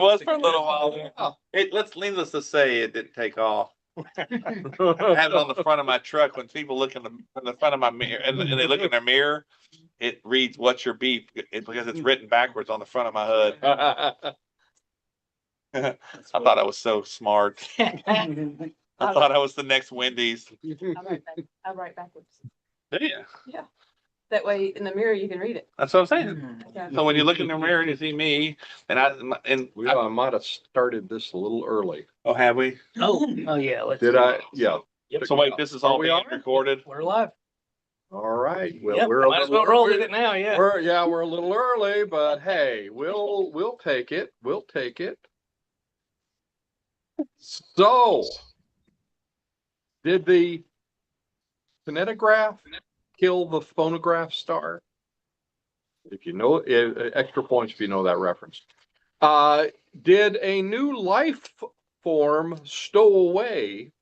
was for a little while. Oh, needless to say, it didn't take off. I have it on the front of my truck. When people look in the front of my mirror and they look in their mirror, it reads "What's your beef?" Because it's written backwards on the front of my hood. I thought I was so smart. I thought I was the next Wendy's. I'll write backwards. Yeah. Yeah. That way in the mirror you can read it. That's what I'm saying. Okay. So when you look in the mirror and you see me, and I might have started this a little early. Oh, have we? Oh yeah. Did I? Yeah. Yep. So wait, this is all being recorded. We're live. All right. Well, Yep, we're might as well roll with it now. Yeah. We're a little early, but hey, we'll take it. We'll take it. So, did the kinetograph kill the phonograph star? If you know, extra points if you know that reference. Did a new life form stow away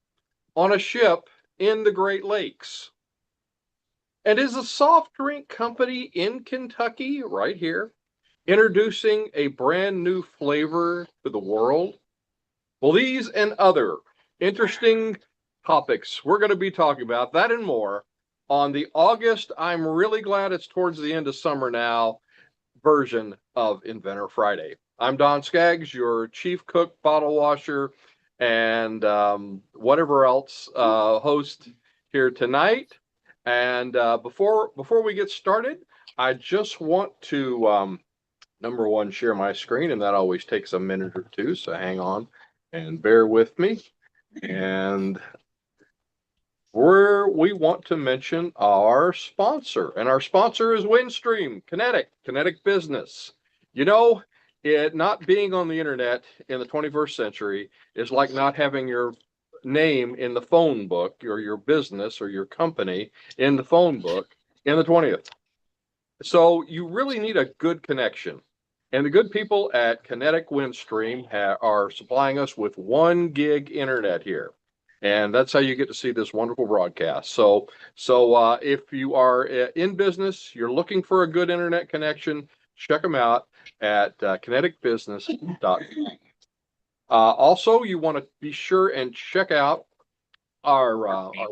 on a ship in the Great Lakes? And is a soft drink company in Kentucky, right here, introducing a brand new flavor to the world? Well, these and other interesting topics we're going to be talking about, that and more, on the August, I'm really glad it's towards the end of summer now, version of Inventor Friday. I'm Don Skaggs, your chief cook, bottle washer, and whatever else host here tonight. And before we get started, I just want to, number one, share my screen, and that always takes a minute or two, so hang on and bear with me. And we want to mention our sponsor, and our sponsor is Windstream, Kinetic Business. You know, it not being on the internet in the 21st century is like not having your name in the phone book, or your business or your company in the phone book in the 20th. So you really need a good connection. And the good people at Kinetic Windstream are supplying us with 1 gig internet here. And that's how you get to see this wonderful broadcast. So if you are in business, you're looking for a good internet connection, check them out at kineticbusiness.com. Also, you want to be sure and check out our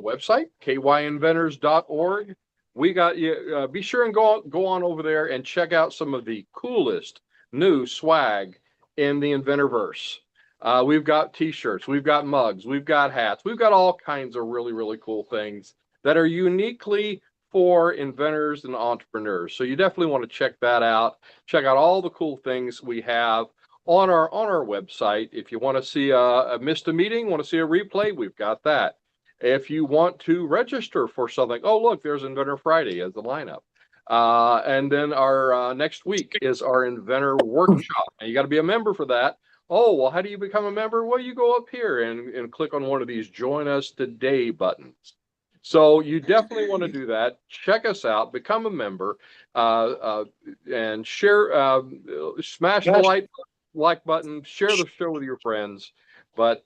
website, kyinventors.org. We got you. Be sure and go on over there and check out some of the coolest new swag in the Inventorverse. We've got t-shirts, we've got mugs, we've got hats, we've got all kinds of really, really cool things that are uniquely for inventors and entrepreneurs. So you definitely want to check that out. Check out all the cool things we have on our website. If you want to see missed a meeting, want to see a replay, we've got that. If you want to register for something, oh look, there's Inventor Friday as the lineup. And then our next week is our Inventor Workshop. And you got to be a member for that. Oh, well, how do you become a member? Well, you go up here and click on one of these Join Us Today buttons. So you definitely want to do that. Check us out, become a member, and share, smash the like button, share the show with your friends. But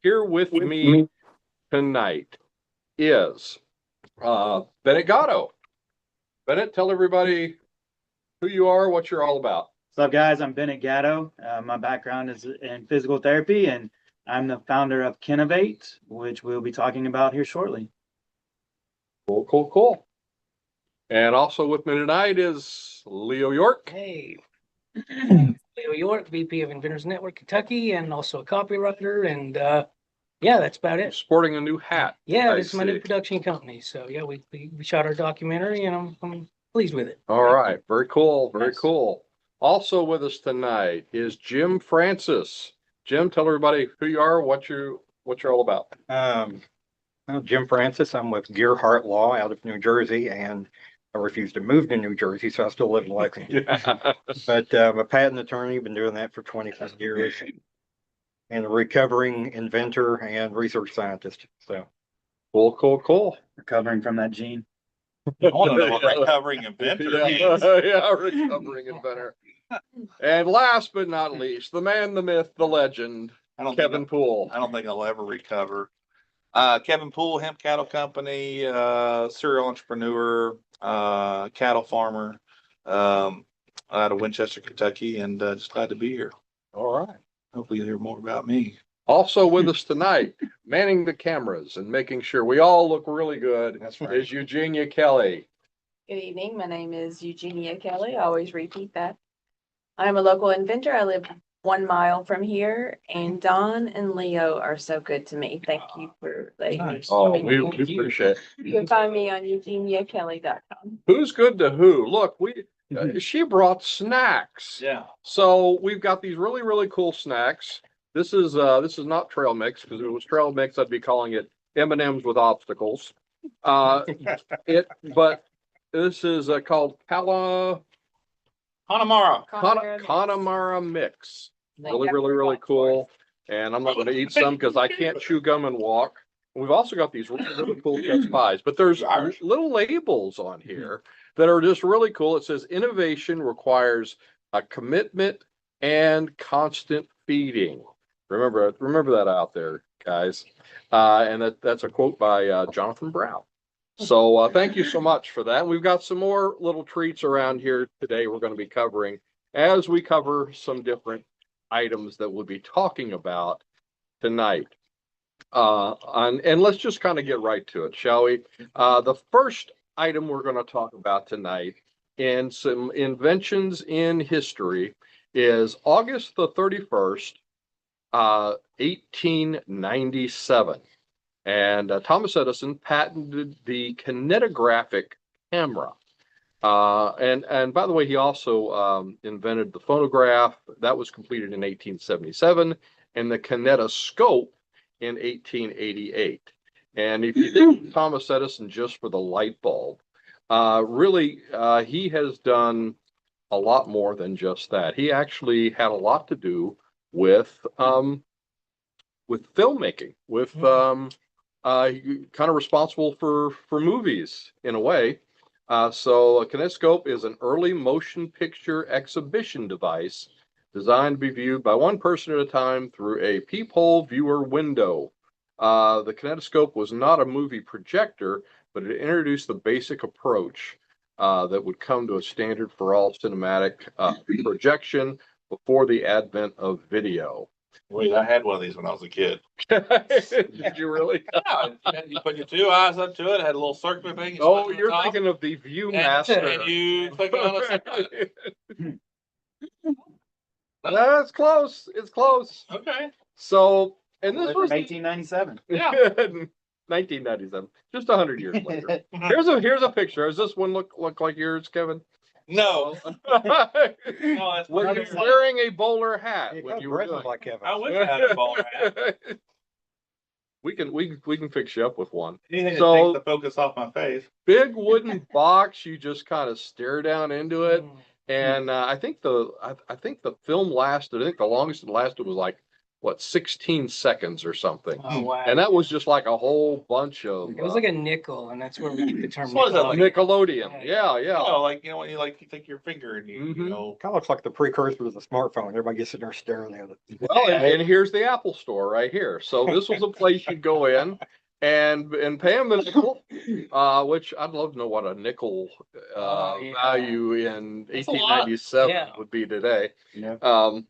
here with me tonight is Bennett Gatto. Bennett, tell everybody who you are, what you're all about. What's up, guys? I'm Bennett Gatto. My background is in physical therapy, and I'm the founder of Kenovate, which we'll be talking about here shortly. Cool. And also with me tonight is Leo York. Hey, Leo York, VP of Inventors Network, Kentucky, and also a copywriter. And yeah, that's about it. Sporting a new hat. Yeah, this is my new production company. So yeah, we shot our documentary, and I'm pleased with it. All right, very cool, very cool. Also with us tonight is Jim Francis. Jim, tell everybody who you are, what you're all about. Well, Jim Francis. I'm with Gearhart Law out of New Jersey, and I refuse to move to New Jersey, so I still live in Lexington. But I'm a patent attorney, been doing that for 25 years, and a recovering inventor and research scientist. So Cool. Recovering from that gene. I want to know what recovering inventor means. Yeah, recovering inventor. And last but not least, the man, the myth, the legend, Kevin Poole. I don't think I'll ever recover. Kevin Poole, Hemp Cattle Company, serial entrepreneur, cattle farmer, out of Winchester, Kentucky, and just glad to be here. All right. Hopefully you'll hear more about me. Also with us tonight, manning the cameras and making sure we all look really good, That's right. is Eugenia Kelly. Good evening. My name is Eugenia Kelly. I always repeat that. I'm a local inventor. I live 1 mile from here, and Don and Leo are so good to me. Thank you for letting me. Nice. Oh, join we you. appreciate it. You can find me on eugeniakelly.com. Who's good to who? Look, she brought snacks. Yeah. So we've got these really, really cool snacks. This is not trail mix, because if it was trail mix, I'd be calling it M&Ms with obstacles. But this is called Connemara. Connemara mix. Really, really, really cool. And I'm not going to eat some because I can't chew gum and walk. We've also got these really, really cool Jets pies, but there's little labels on here that are just really cool. It says innovation requires a commitment and constant feeding. Remember that out there, guys. And that's a quote by Jonathan Brown. So thank you so much for that. We've got some more little treats around here today we're going to be covering as we cover some different items that we'll be talking about tonight. And let's just kind of get right to it, shall we? The first item we're going to talk about tonight in some inventions in history is August the 31st, 1897. And Thomas Edison patented the kinetographic camera. And by the way, he also invented the phonograph. That was completed in 1877, and the kinetoscope in 1888. And if you think Thomas Edison just for the light bulb, really, he has done a lot more than just that. He actually had a lot to do with filmmaking, with kind of responsible for movies in a way. So a kinetoscope is an early motion picture exhibition device designed to be viewed by one person at a time through a peephole viewer window. The kinetoscope was not a movie projector, but it introduced the basic approach that would come to a standard for all cinematic projection before the advent of video. Wait, I had one of these when I was a kid. Did you really? Yeah, you put your 2 eyes up to it, had a little circular thing. You Oh, stuck it on you're top, thinking of the Viewmaster. and you click on it. That's close. It's close. Okay. So, and this was 1897. Yeah. 1997, just 100 years later. Here's a picture. Does this one look like yours, Kevin? No. No, that's Was not you yours. wearing a bowler hat It when does you were breath doing like Kevin. I wish I had a bowler hat. We can fix you up with one. Anything So- that takes the focus off my face. Big wooden box. You just kind of stare down into it, and I think the film lasted. I think the longest it lasted was like 16 seconds or something. Oh, wow. And that was just like a whole bunch of. It was like a nickel, and that's where we get the term. What is that, nickel. like- Nickelodeon. Yeah. Like when you take your finger and you Mhm. know. Kind of looks like the precursor to the smartphone. Everybody gets sitting there staring at it. Well, and here's the Apple Store right here. So this was a place you'd go in and pay them a nickel, which I'd love to know what a nickel Yeah. value in That's a lot. 1897 Yeah. would be today. Yeah.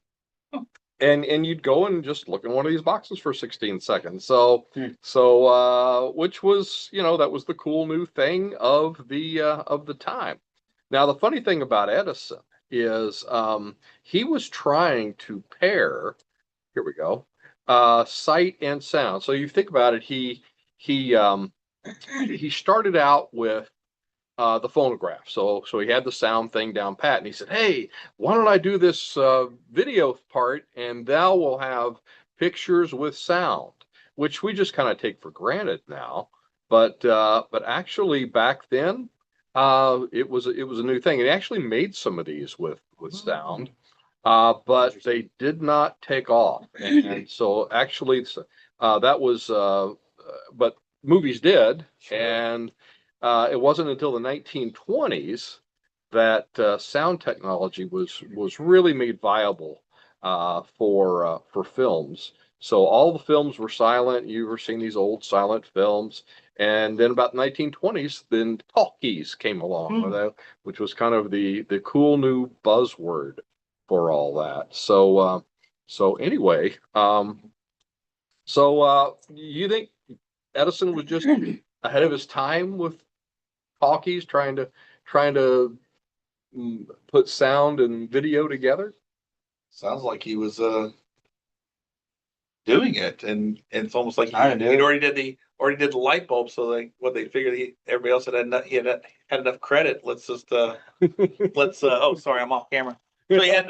And you'd go and just look in one of these boxes for 16 seconds. So which was, that was the cool new thing of the time. Now the funny thing about Edison is he was trying to pair, here we go, sight and sound. So you think about it, he started out with the phonograph. So he had the sound thing down pat, and he said, "Hey, why don't I do this video part, and thou will have pictures with sound," which we just kind of take for granted now. But actually back then, it was a new thing. It actually made some of these with sound, but they did not take off. And so actually, that was, but movies did, and it wasn't until the 1920s that sound technology was really made viable for films. So all the films were silent. You were seeing these old silent films, and then about the 1920s, then talkies came along with that, which was kind of the cool new buzzword for all that. So So anyway, you think Edison was just ahead of his time with talkies, trying to put sound and video together? Sounds like he was doing it, and it's almost like I did. he already did the light bulb. So they figured everybody else had enough credit. Let's just oh, sorry, I'm off camera. So he had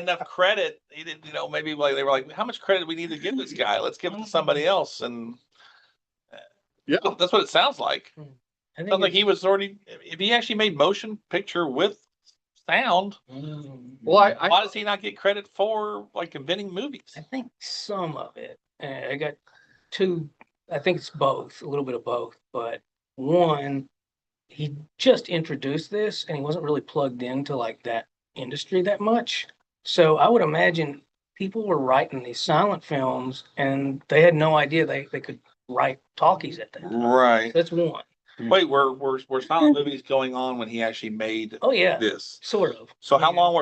enough credit. He didn't, maybe like they were like, how much credit do we need to give this guy? Let's give it to somebody else. And Yeah, that's what it sounds like. I think Sounds like he was already, if he actually made motion picture with sound, well, why does he not get credit for like inventing movies? I think some of it. I got two. I think it's both, a little bit of both. But one, he just introduced this, and he wasn't really plugged into like that industry that much. So I would imagine people were writing these silent films, and they had no idea they could write talkies at that time. Right. That's one. Wait, were silent movies going on when he actually made Oh yeah, this? sort of. So how Yeah. long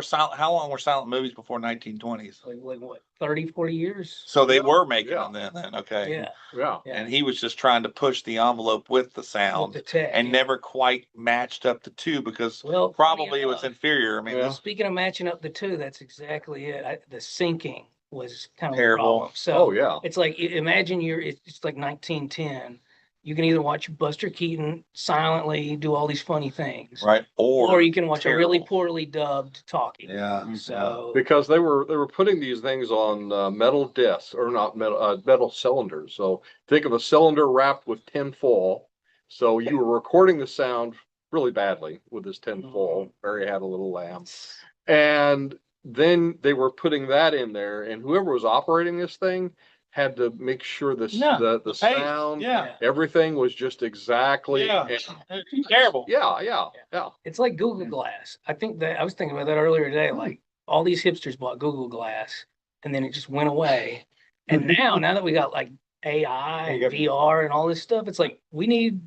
were silent movies before 1920s? Like what, 30, 40 years? So they were making Yeah. them then, okay. Yeah. yeah. Yeah. And he was just trying to push the envelope with the With sound the tech, and yeah. never quite matched up the two because Well, probably it funny was enough, inferior. I mean, Yeah. this speaking of matching up the two, that's exactly it. The syncing was kind of a Terrible. problem. So Oh yeah. it's like imagine it's like 1910. You can either watch Buster Keaton silently do all these funny things, right. or you can watch a really terrible. poorly dubbed talkie. Yeah. So Because they were putting these things on metal discs, or not metal cylinders. So think of a cylinder wrapped with tin foil. So you were recording the sound really badly with this tin foil. Mary had a little lamb, and then they were putting that in there, and whoever was operating this thing had to make sure the pace, sound, yeah. everything was just exactly. Yeah. and- It's terrible. yeah. it's like Google Glass. I think that I was thinking about that earlier today. Like all these hipsters bought Google Glass, and then it just went away. And now that we got like AI and You got- VR and all this stuff, it's like we need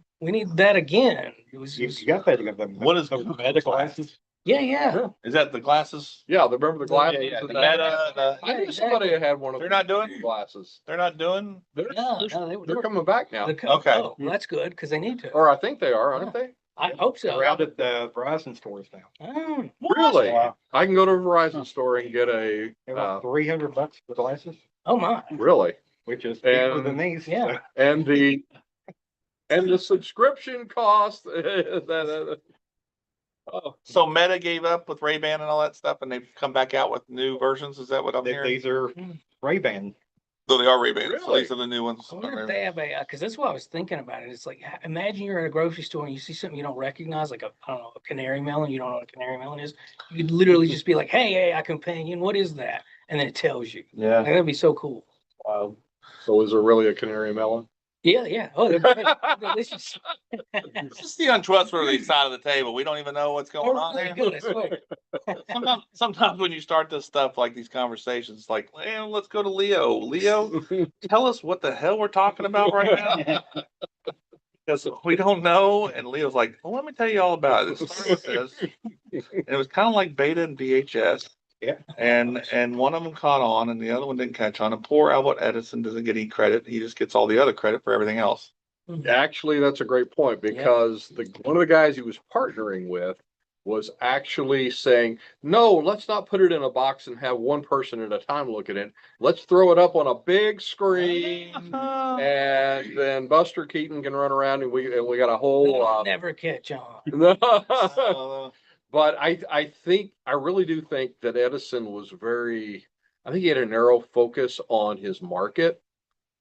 that again. It was, You got that. You got them. What is those Google meta Glass? glasses? yeah. Is that the glasses? Yeah, remember the glasses? Yeah, and the that? Meta, I knew somebody that had one of They're those not doing- glasses. they're not doing. They're, No, they're coming back now. Okay. Okay. Oh, well, that's good because they need to. Or I think they are, aren't they? I hope so. They're out at the Verizon stores now. Oh, Really? Wow. I can go to a Verizon store and get a, They're about $300 for glasses, oh my. really? which is cheaper And- than these. Yeah. And the subscription cost, oh, So Meta gave up with Ray-Ban and all that stuff, and they've come back out with new versions. Is that what I'm hearing? These are Ray-Ban. So they are Ray-Ban. So Really? these are the new ones. I wonder if they have a, because that's what I was thinking about it. It's like, imagine you're at a grocery store and you see something you don't recognize, like I don't know, a canary melon. You don't know what a canary melon is. You could literally just be like, hey, I companion, what is that? And then it tells you. Yeah. Like, that'd be so cool. wow. So is there really a canary melon? Yeah. Oh, they're great. They're delicious. It's just the untrustworthy side of the table. We don't even know what's going on Really there. good, I swear. Sometimes when you start this stuff, like these conversations, it's like, well, let's go to Leo. Leo, tell us what the hell we're talking about right now. Because we don't know. And Leo's like, well, let me tell you all about it. It started with this. And it was kind of like beta and VHS. Yeah. And one of them caught on and the other one didn't catch on. And poor Albert Edison doesn't get any credit. He just gets all the other credit for everything else. Actually, that's a great point because one of the guys he was partnering with was actually saying, no, let's not put it in a box and have one person at a time look at it. Let's throw it up on a big screen and then Buster Keaton can run around and we got a whole, They'll never catch on. but I really do think that Edison was I think he had a narrow focus on his market.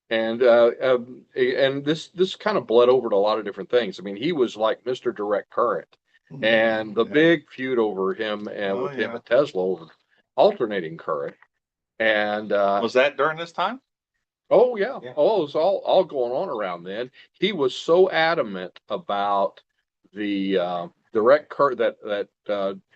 And this kind of bled over to a lot of different things. I mean, he was like Mr. Direct Current, and the big feud over him and with him at Tesla over alternating current. And was that during this time? oh yeah, Yeah. oh, it was all going on around then. He was so adamant about the direct current,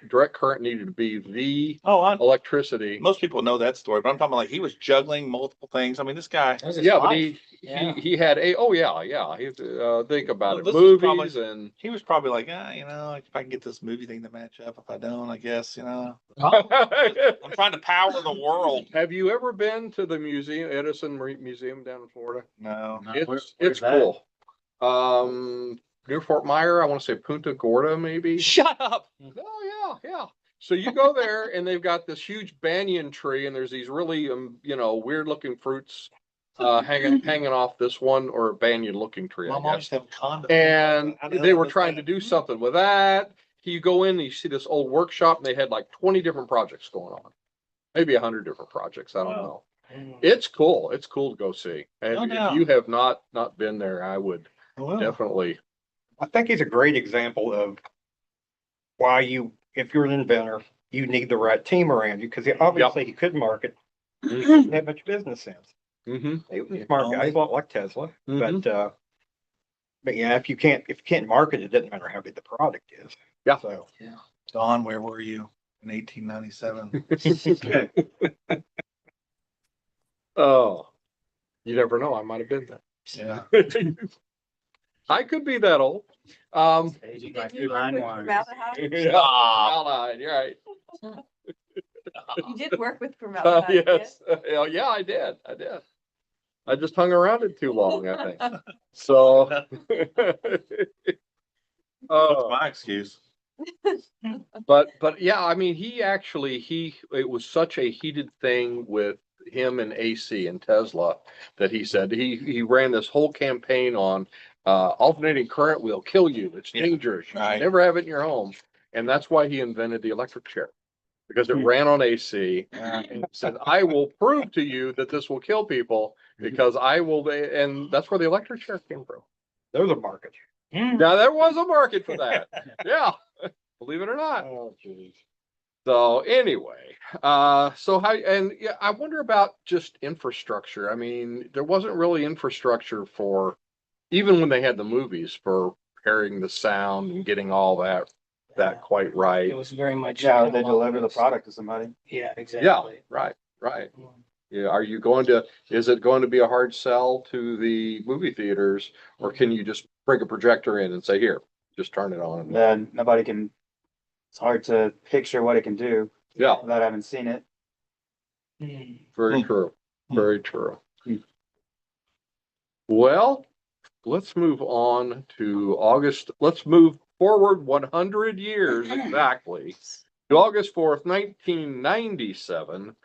direct current needed to be the Oh, electricity. most people know that story, but I'm talking about like he was juggling multiple things. I mean, this guy. That was his Yeah, but life. Yeah. he had yeah. He, think about Well, it, this was movies and He was probably like, if I can get this movie thing to match up, if I don't, I guess, Oh, I'm trying to power the world. Have you ever been to the museum, Edison Museum down in Florida? No. It's where's that? cool. Near Fort Myer, I want to say Punta Gorda, maybe. Shut up. Oh yeah. So you go there and they've got this huge banyan tree and there's these really weird looking fruits hanging off this one or banyan looking tree, My I mom guess. used to have a condo. And How the hell they were was trying that? to do something with that. You go in and you see this old workshop and they had like 20 different projects going on. Maybe 100 different projects. I don't know. mm. It's cool. It's cool to go see. And No if doubt. you have not been there, I would Well, definitely. I think he's a great example of why if you're an inventor, you need the right team around you, because obviously he could market, he didn't have much business sense. Mm-hmm. He was a smart guy, he's a lot like Tesla, Mhm. but yeah, if you can't market, it doesn't matter how good the product is. Yeah. So, Don, where were you in 1897? Oh, you never know. I might have been Yeah. there. I could be that old. Aging Did like you food line work with wine. formaldehyde? Formaldehyde, you're right. You did work with formaldehyde, Yes. Yeah, I did. I just hung around it too long, I think. So. That's my excuse. But yeah, I mean, it was such a heated thing with him and AC and Tesla that he said he ran this whole campaign on alternating current will kill you. It's Yeah, dangerous. You should right. never have it in your home. And that's why he invented the electric chair, because it ran on AC. And he said, I will prove to you that this will kill people because I will. And that's where the electric chair came from. there's a market. Mm. Now there was a market for that. Yeah. Believe it or not. Oh, geez. So anyway, yeah, I wonder about just infrastructure. I mean, there wasn't really infrastructure for, even when they had the movies, for preparing the sound and getting all that quite right. It was very much. Yeah, kind of they along deliver the those- product to somebody. Yeah, Yeah, exactly. right. Mm. Yeah, is it going to be a hard sell to the movie theaters, or can you just bring a projector in and say, here, just turn it on? Then nobody can, it's hard to picture what it can do Yeah, without having seen it. Mm. very Hmm. true. Hmm. Very true. Hmm. Well, let's move on to August. Let's move forward 100 years exactly to August 4th, 1997.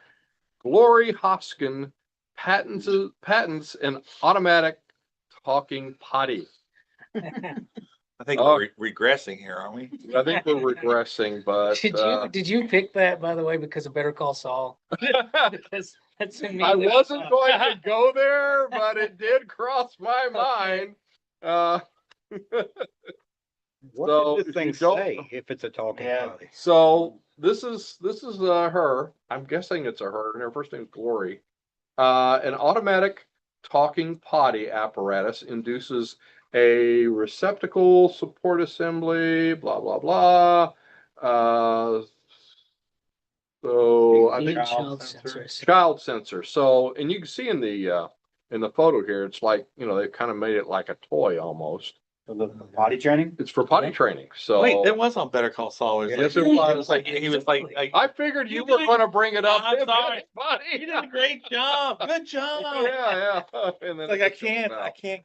Glory Hoskin patents an automatic talking potty. I think Oh. we're regressing here, aren't we? I think we're regressing, but Did you pick that, by the way, because of Better Call Saul? Because that's I immediately. wasn't going to go there, but it did cross my mind. What So, did this if thing you don't- say if it's a talking Yeah. potty? So this is her. I'm guessing it's a her, and her first name is Glory. An automatic talking potty apparatus induces a receptacle support assembly. Blah blah blah. So I think Child sensor. child sensor. So, and you can see in the photo here, it's like, they've kind of made it like a toy almost. For the potty training. It's for potty training. So Wait, that was on Better Call Saul. Yes, it He was. was like, he was like, I figured you You were did- going to bring it up. I'm sorry. Buddy. you did a great job. Good job. Yeah. And then It's like, it I just can't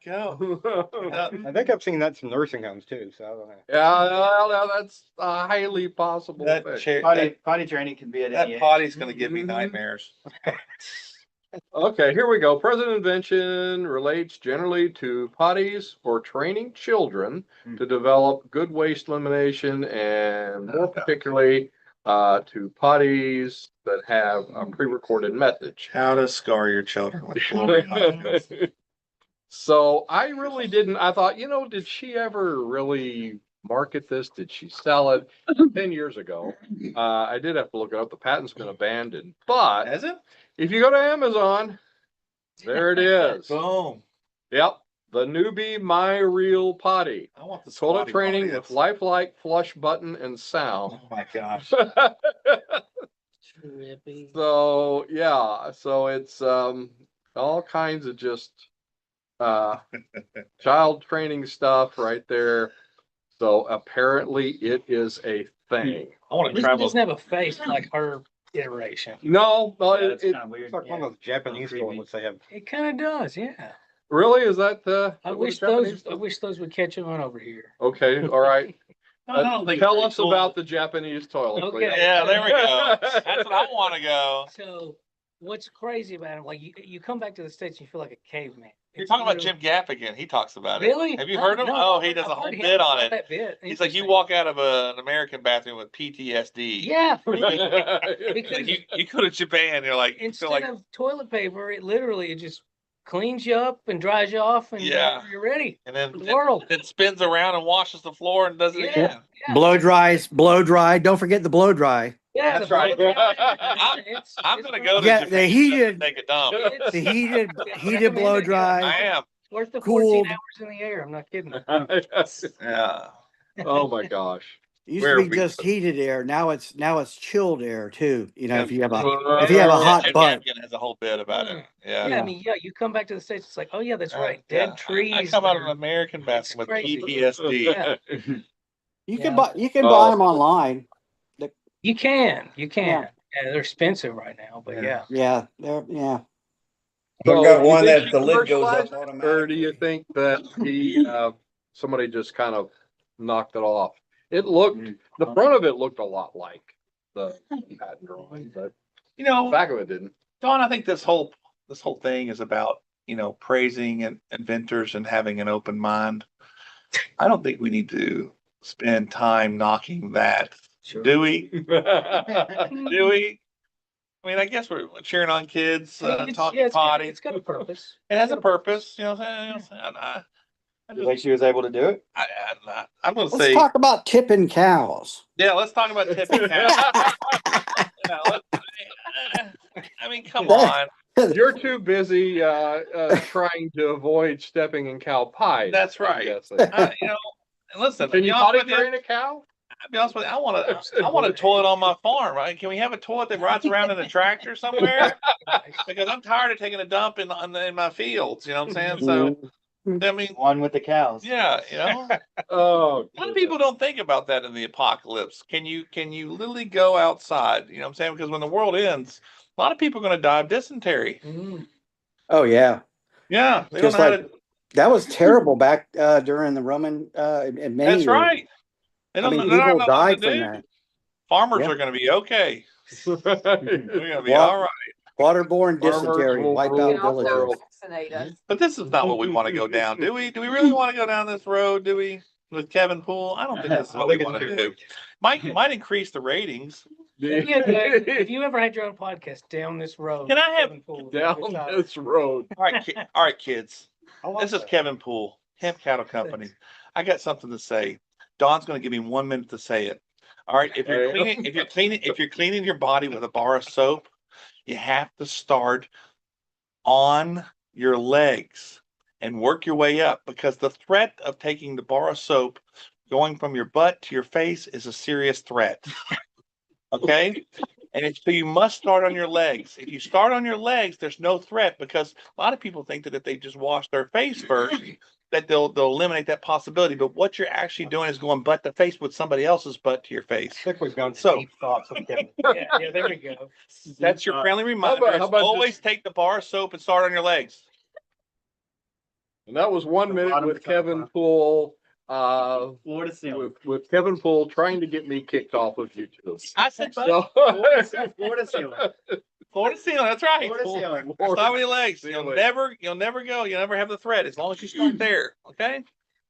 fell. go. I think I've seen that in some nursing homes too, so I don't know. Yeah, well, that's a highly possible That thing. chair, Potty training can be at that any age. potty's gonna give me Mhm. nightmares. Okay, here we go. Present invention relates generally to potties for training children to develop good waste elimination, and more particularly to potties that have a pre-recorded message. How to scar your children with glory hunting. So I really didn't. I thought, did she ever really market this? Did she sell it 10 years ago? I did have to look it up. The patent's been abandoned, but Has it? if you go to Amazon, there it is. Boom. Yep. The newbie My Real Potty. I want the Toilet squatty training potty. with lifelike flush button and sound. Oh my gosh. Trippy. So yeah, so it's all kinds of just child training stuff right there. So apparently it is a thing. I want At to least it travel. doesn't have a face like her iteration. No, Yeah, it's it kind of weird. It's like one of those Japanese Creepy. toilets they have. It kind of does, yeah. really is that I what wish the Japanese those, I do? wish those would catch on over here. Okay, all right. I don't think Tell it's us cool. about the Japanese toilet. Okay. please. Yeah, there we go. That's what I want to go. So what's crazy about him, like you come back to the States, and you feel like a caveman. You're It's talking about literally- Jim Gaff again. He talks about it. Really? Have you heard him? No, Oh, no, he does I've a whole heard him bit on about it. that bit. He's like, you Interesting. walk out of an American bathroom with PTSD. Yeah, Like, because you go to Japan, you're like, you instead feel like, of toilet paper, it literally just cleans you up and dries you off, and Yeah. you're ready and then for the world. it spins around and washes the floor and does it Yeah. again. Yeah. Blow dry. Don't forget the blow dry. Yeah, That's the right. blow dry, I'm it's gonna great. go to Yeah, Japan the heated- and take a dump. It's The heated recommended, blow yeah. dry. I am. Worth the cooled. 14 hours in the air. I'm not kidding. Yeah. Oh my gosh. It used Where to we- be just heated air. Now it's chilled air too. You know, Yeah. if you have a Yeah, hot Jim butt. Gaffigan has a whole bit about it. Yeah. Yeah, I mean, yeah, you come back to the States, it's like, oh yeah, that's right. Yeah. Dead trees. I come out of an there. American bathroom with crazy. PTSD. Yeah. You Yeah. can buy Oh. them online. You can. Yeah. Yeah, they're expensive right now, but Yeah. yeah. Yeah. I've got do you one think that she the lid goes up commercialized it, Or do automatically. you think that somebody just kind of knocked it off? It looked, the front of it looked a lot like the patent drawing, but You the know, back of it didn't. Don, I think this whole thing is about, praising and inventors and having an open mind. I don't think we need to spend time knocking that. Sure. Do we? Do we? I mean, I guess we're cheering on kids, talking potty. It's got a purpose. It has a purpose, what I'm saying? I You think she was able to do it? I'm gonna Let's say, talk about tipping cows. yeah, let's talk about tipping cows. Yeah, I mean, come on. You're too busy trying to avoid stepping in cow pie. That's right. guessing. And listen, Can to you be honest potty with you, train a cow? I'll be honest with you, I want a toilet on my farm, right? Can we have a toilet that rides around in a tractor somewhere? Because I'm tired of taking a dump in my fields, you know what I'm saying? So, I mean, One with the cows. yeah, Oh, a lot of people don't think about that in the apocalypse. Can you literally go outside? You know what I'm saying? Because when the world ends, a lot of people are going to die of dysentery. Mm. Oh yeah, Yeah, they don't Just know how like- to. that was terrible back during the Roman. And many That's years. right. They I don't, mean, they don't people know what died to from do. that. Farmers Yeah. are going to be okay. They're going to be Wa- all right. Waterborne Farmers dysentery will wipe rule out You can also villages. vaccinate us. But this is not what we want to go down, do we? Do we really want to go down this road? Do we? With Kevin Poole? I don't think this is what we want to do. Might increase the ratings. If you ever had your own podcast down this road, Can I have- Kevin Poole, Down this road. All right, kids. This is Kevin Poole, Hemp Cattle Company. I got something to say. Don's going to give me 1 minute to say it. All right. If you're cleaning your body with a bar of soap, you have to start on your legs and work your way up, because the threat of taking the bar of soap going from your butt to your face is a serious threat. Okay. So you must start on your legs. If you start on your legs, there's no threat, because a lot of people think that if they just wash their face first, that they'll eliminate that possibility. But what you're actually doing is going butt to face with somebody else's butt to your face. I think we've gone So- deep thoughts with Kevin. Yeah, there we go. That's your friendly reminder. how about Always just- take the bar of soap and start on your legs. And that was 1 minute bottom with of the Kevin top. Poole, Floor to ceiling. with Kevin Poole trying to get me kicked off of YouTube. I said, So, Floor to ceiling. floor to ceiling. That's right. Floor to ceiling. Start with your legs. You'll Ceiling. never go. You'll never have the threat as long as you start there. Okay.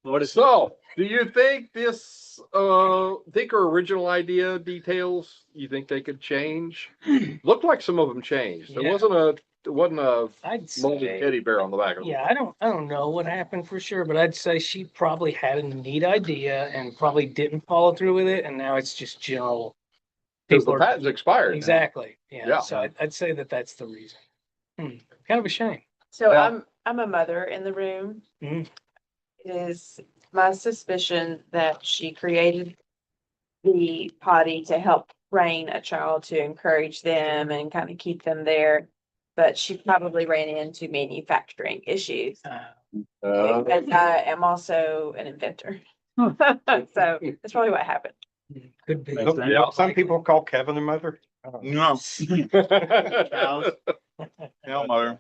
Floor to ceiling. So, do you think this, think her original idea details, you think they could change? Looked like some of them changed. Yeah. It wasn't a I'd molded say, teddy bear on the back of it. yeah, I don't know what happened for sure, but I'd say she probably had a neat idea and probably didn't follow through with it, and now it's just general. Because the people are- patent's expired. now. Exactly. Yeah. Yeah. So I'd say that that's the reason. Kind of a shame. So Yeah. I'm a mother in the room. Mm. It is my suspicion that she created the potty to help train a child to encourage them and kind of keep them there. But she probably ran into manufacturing issues. And I am also an inventor. So that's probably what happened. Could be. Makes sense. Some people call Kevin a mother. I don't know. No, Cows. no, mother.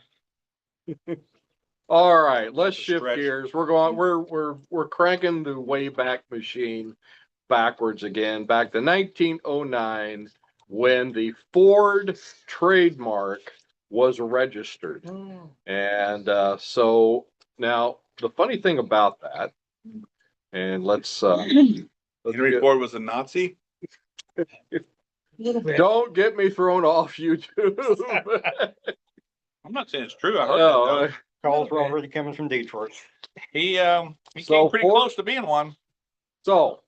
All right, let's That's a shift stretch. gears. We're cranking the Wayback Machine backwards again, back to 1909, when the Ford trademark was registered. Mm. And so now the funny thing about that, and let's Henry get- Ford was a Nazi. Little bit. don't get me thrown off YouTube. I'm not saying it's true. I heard No, that Calls were already coming from Detroit. though. He So came pretty Ford- close to being one. So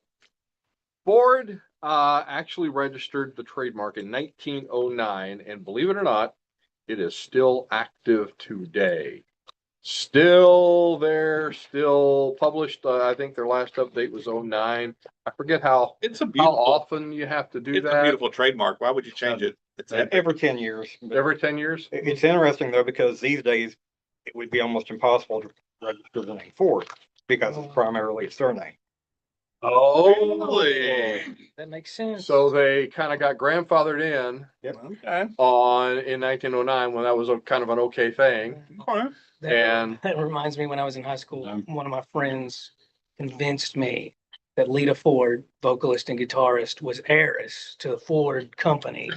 Ford actually registered the trademark in 1909, and believe it or not, it is still active today. Still there, still published. I think their last update was 09. I forget how It's a how beautiful. often you have to do It's a that. beautiful trademark. Why would you change it? It's epic. Every 10 years. But Every 10 years. it's interesting though, because these days it would be almost impossible to register the name Ford because it's primarily a surname. Oh, That makes sense. so they kind of got grandfathered in Okay. in 1909 when that was a kind of an okay thing. Okay. That, And that reminds me, when I was in high school, one of my friends convinced me that Lita Ford, vocalist and guitarist, was heiress to the Ford company.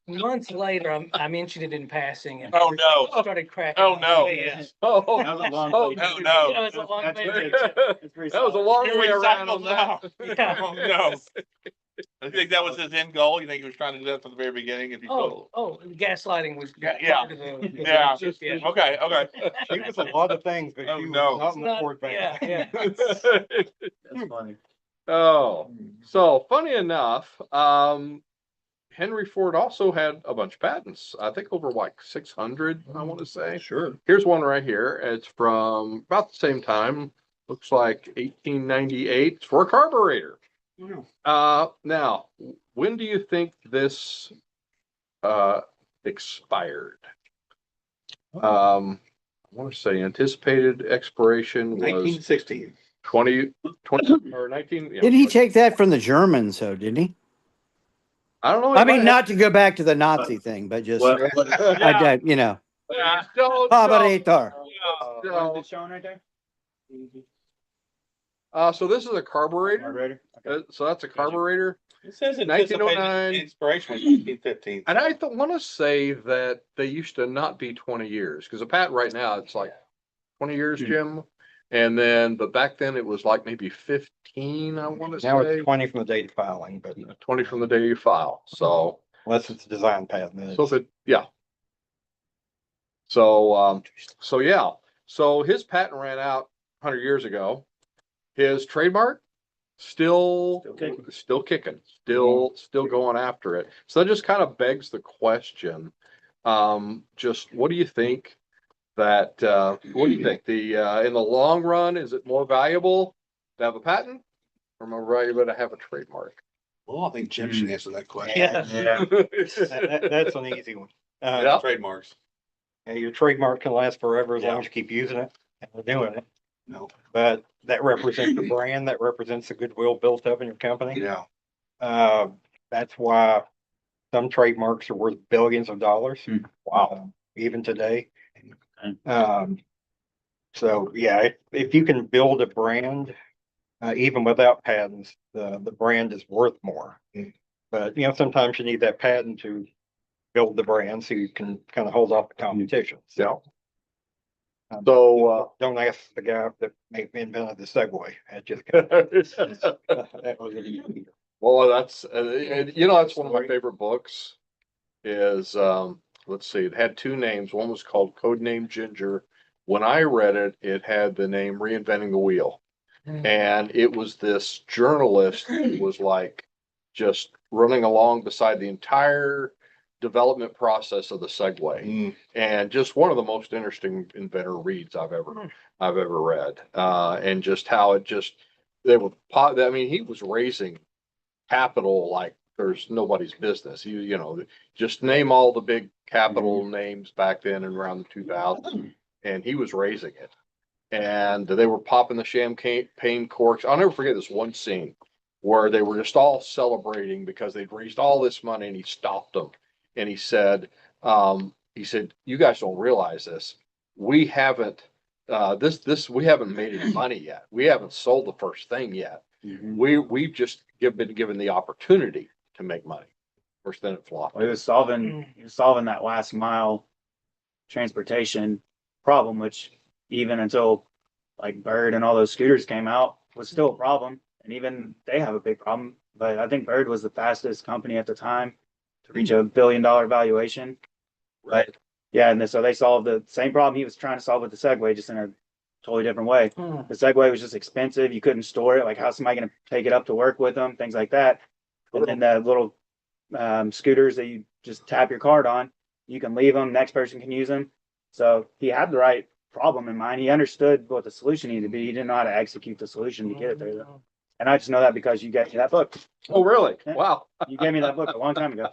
Months later, I mentioned it in passing, and Oh no. started cracking. Oh, up. no. Yes. oh, That was a long. Oh, no, no. Yeah, it's a long That's way. pretty- that that's pretty was a solid. long You're way around on recycled that. Yeah. Oh no. I think that was his end goal. You think he was trying to do that from the very beginning? If he Gaslighting was Yeah. part of the. Yeah. Yeah. Okay. Okay. She was a lot of things, but Oh, she was no. not in the Not- Ford yeah, family. yeah. That's funny. Oh, so funny enough, Henry Ford also had a bunch of patents. I think over like 600, I want to say. Sure. Here's one right here. It's from about the same time. Looks like 1898. It's for a carburetor. Now, when do you think this expired? I want to say anticipated expiration was 1960. 20 or 19. Yeah, Did he take that from the Germans, though, didn't he? I don't know. I mean, not to go back to the Nazi thing, but just, you know, carburetor. What is it showing right there? So this is a carburetor. Carburetor? Okay. So that's a carburetor. It says 1909. anticipated inspiration was 1915. And I want to say that they used to not be 20 years because a patent right now, it's like 20 years, Jim. And then, but back then it was like maybe 15, I want to Now say. it's 20 from the date of filing, but 20 from the day you file. So, unless it's a design patent. then so it's- if it, yeah. So yeah. So his patent ran out 100 years ago. His trademark still kicking. kicking, still going after it. So that just kind of begs the question. Just what do you think that what do you think? The in the long run, is it more valuable to have a patent or more valuable to have a trademark? Well, I think Jim should answer that question. Yeah. Yeah. That's an easy one. Yeah. Trademarks. Your trademark can last forever as long Yeah. as you keep using it and doing it. No. But that represents the brand, that represents the goodwill built up in your company. Yeah. That's why some trademarks are worth billions of dollars. Wow. Even today. Okay. So yeah, if you can build a brand, even without patents, the brand is worth more. But sometimes you need that patent to build the brand so you can kind of hold off the competition. Yeah. So Don't ask the guy that invented the Segway. That just that was a- well, that's that's one of my favorite books. Is let's see, it had two names. One was called Codename Ginger. When I read it, it had the name Reinventing the Wheel, and it was this journalist who was like just running along beside the entire development process of the Segway. Mm. And just one of the most interesting inventor reads I've ever read. And just how it just, they were, I mean, he was raising capital like there's nobody's business. You know, just name all the big capital names back then and around the 2000s, and he was raising it. And they were popping the champagne corks. I'll never forget this one scene where they were just all celebrating because they'd raised all this money, and he stopped them and he said, you guys don't realize this. We haven't, we haven't made any money yet. We haven't sold the first thing yet. We've just been given the opportunity to make money. First, then it flopped. Well, he was solving that last mile transportation problem, which even until like Bird and all those scooters came out was still a problem. And even they have a big problem. But I think Bird was the fastest company at the time to reach $1 billion valuation. Right. But yeah, and so they solved the same problem he was trying to solve with the Segway, just in a totally different way. The Segway was just expensive. You couldn't store it. Like, how's somebody going to take it up to work with them? Things like that. And then the little scooters that you just tap your card on, you can leave them. Next person can use them. So he had the right problem in mind. He understood what the solution needed to be. He didn't know how to execute the solution to get it there, though. And I just know that because you gave me that book. Oh, really? Yeah. Wow. You gave me that book a long time ago.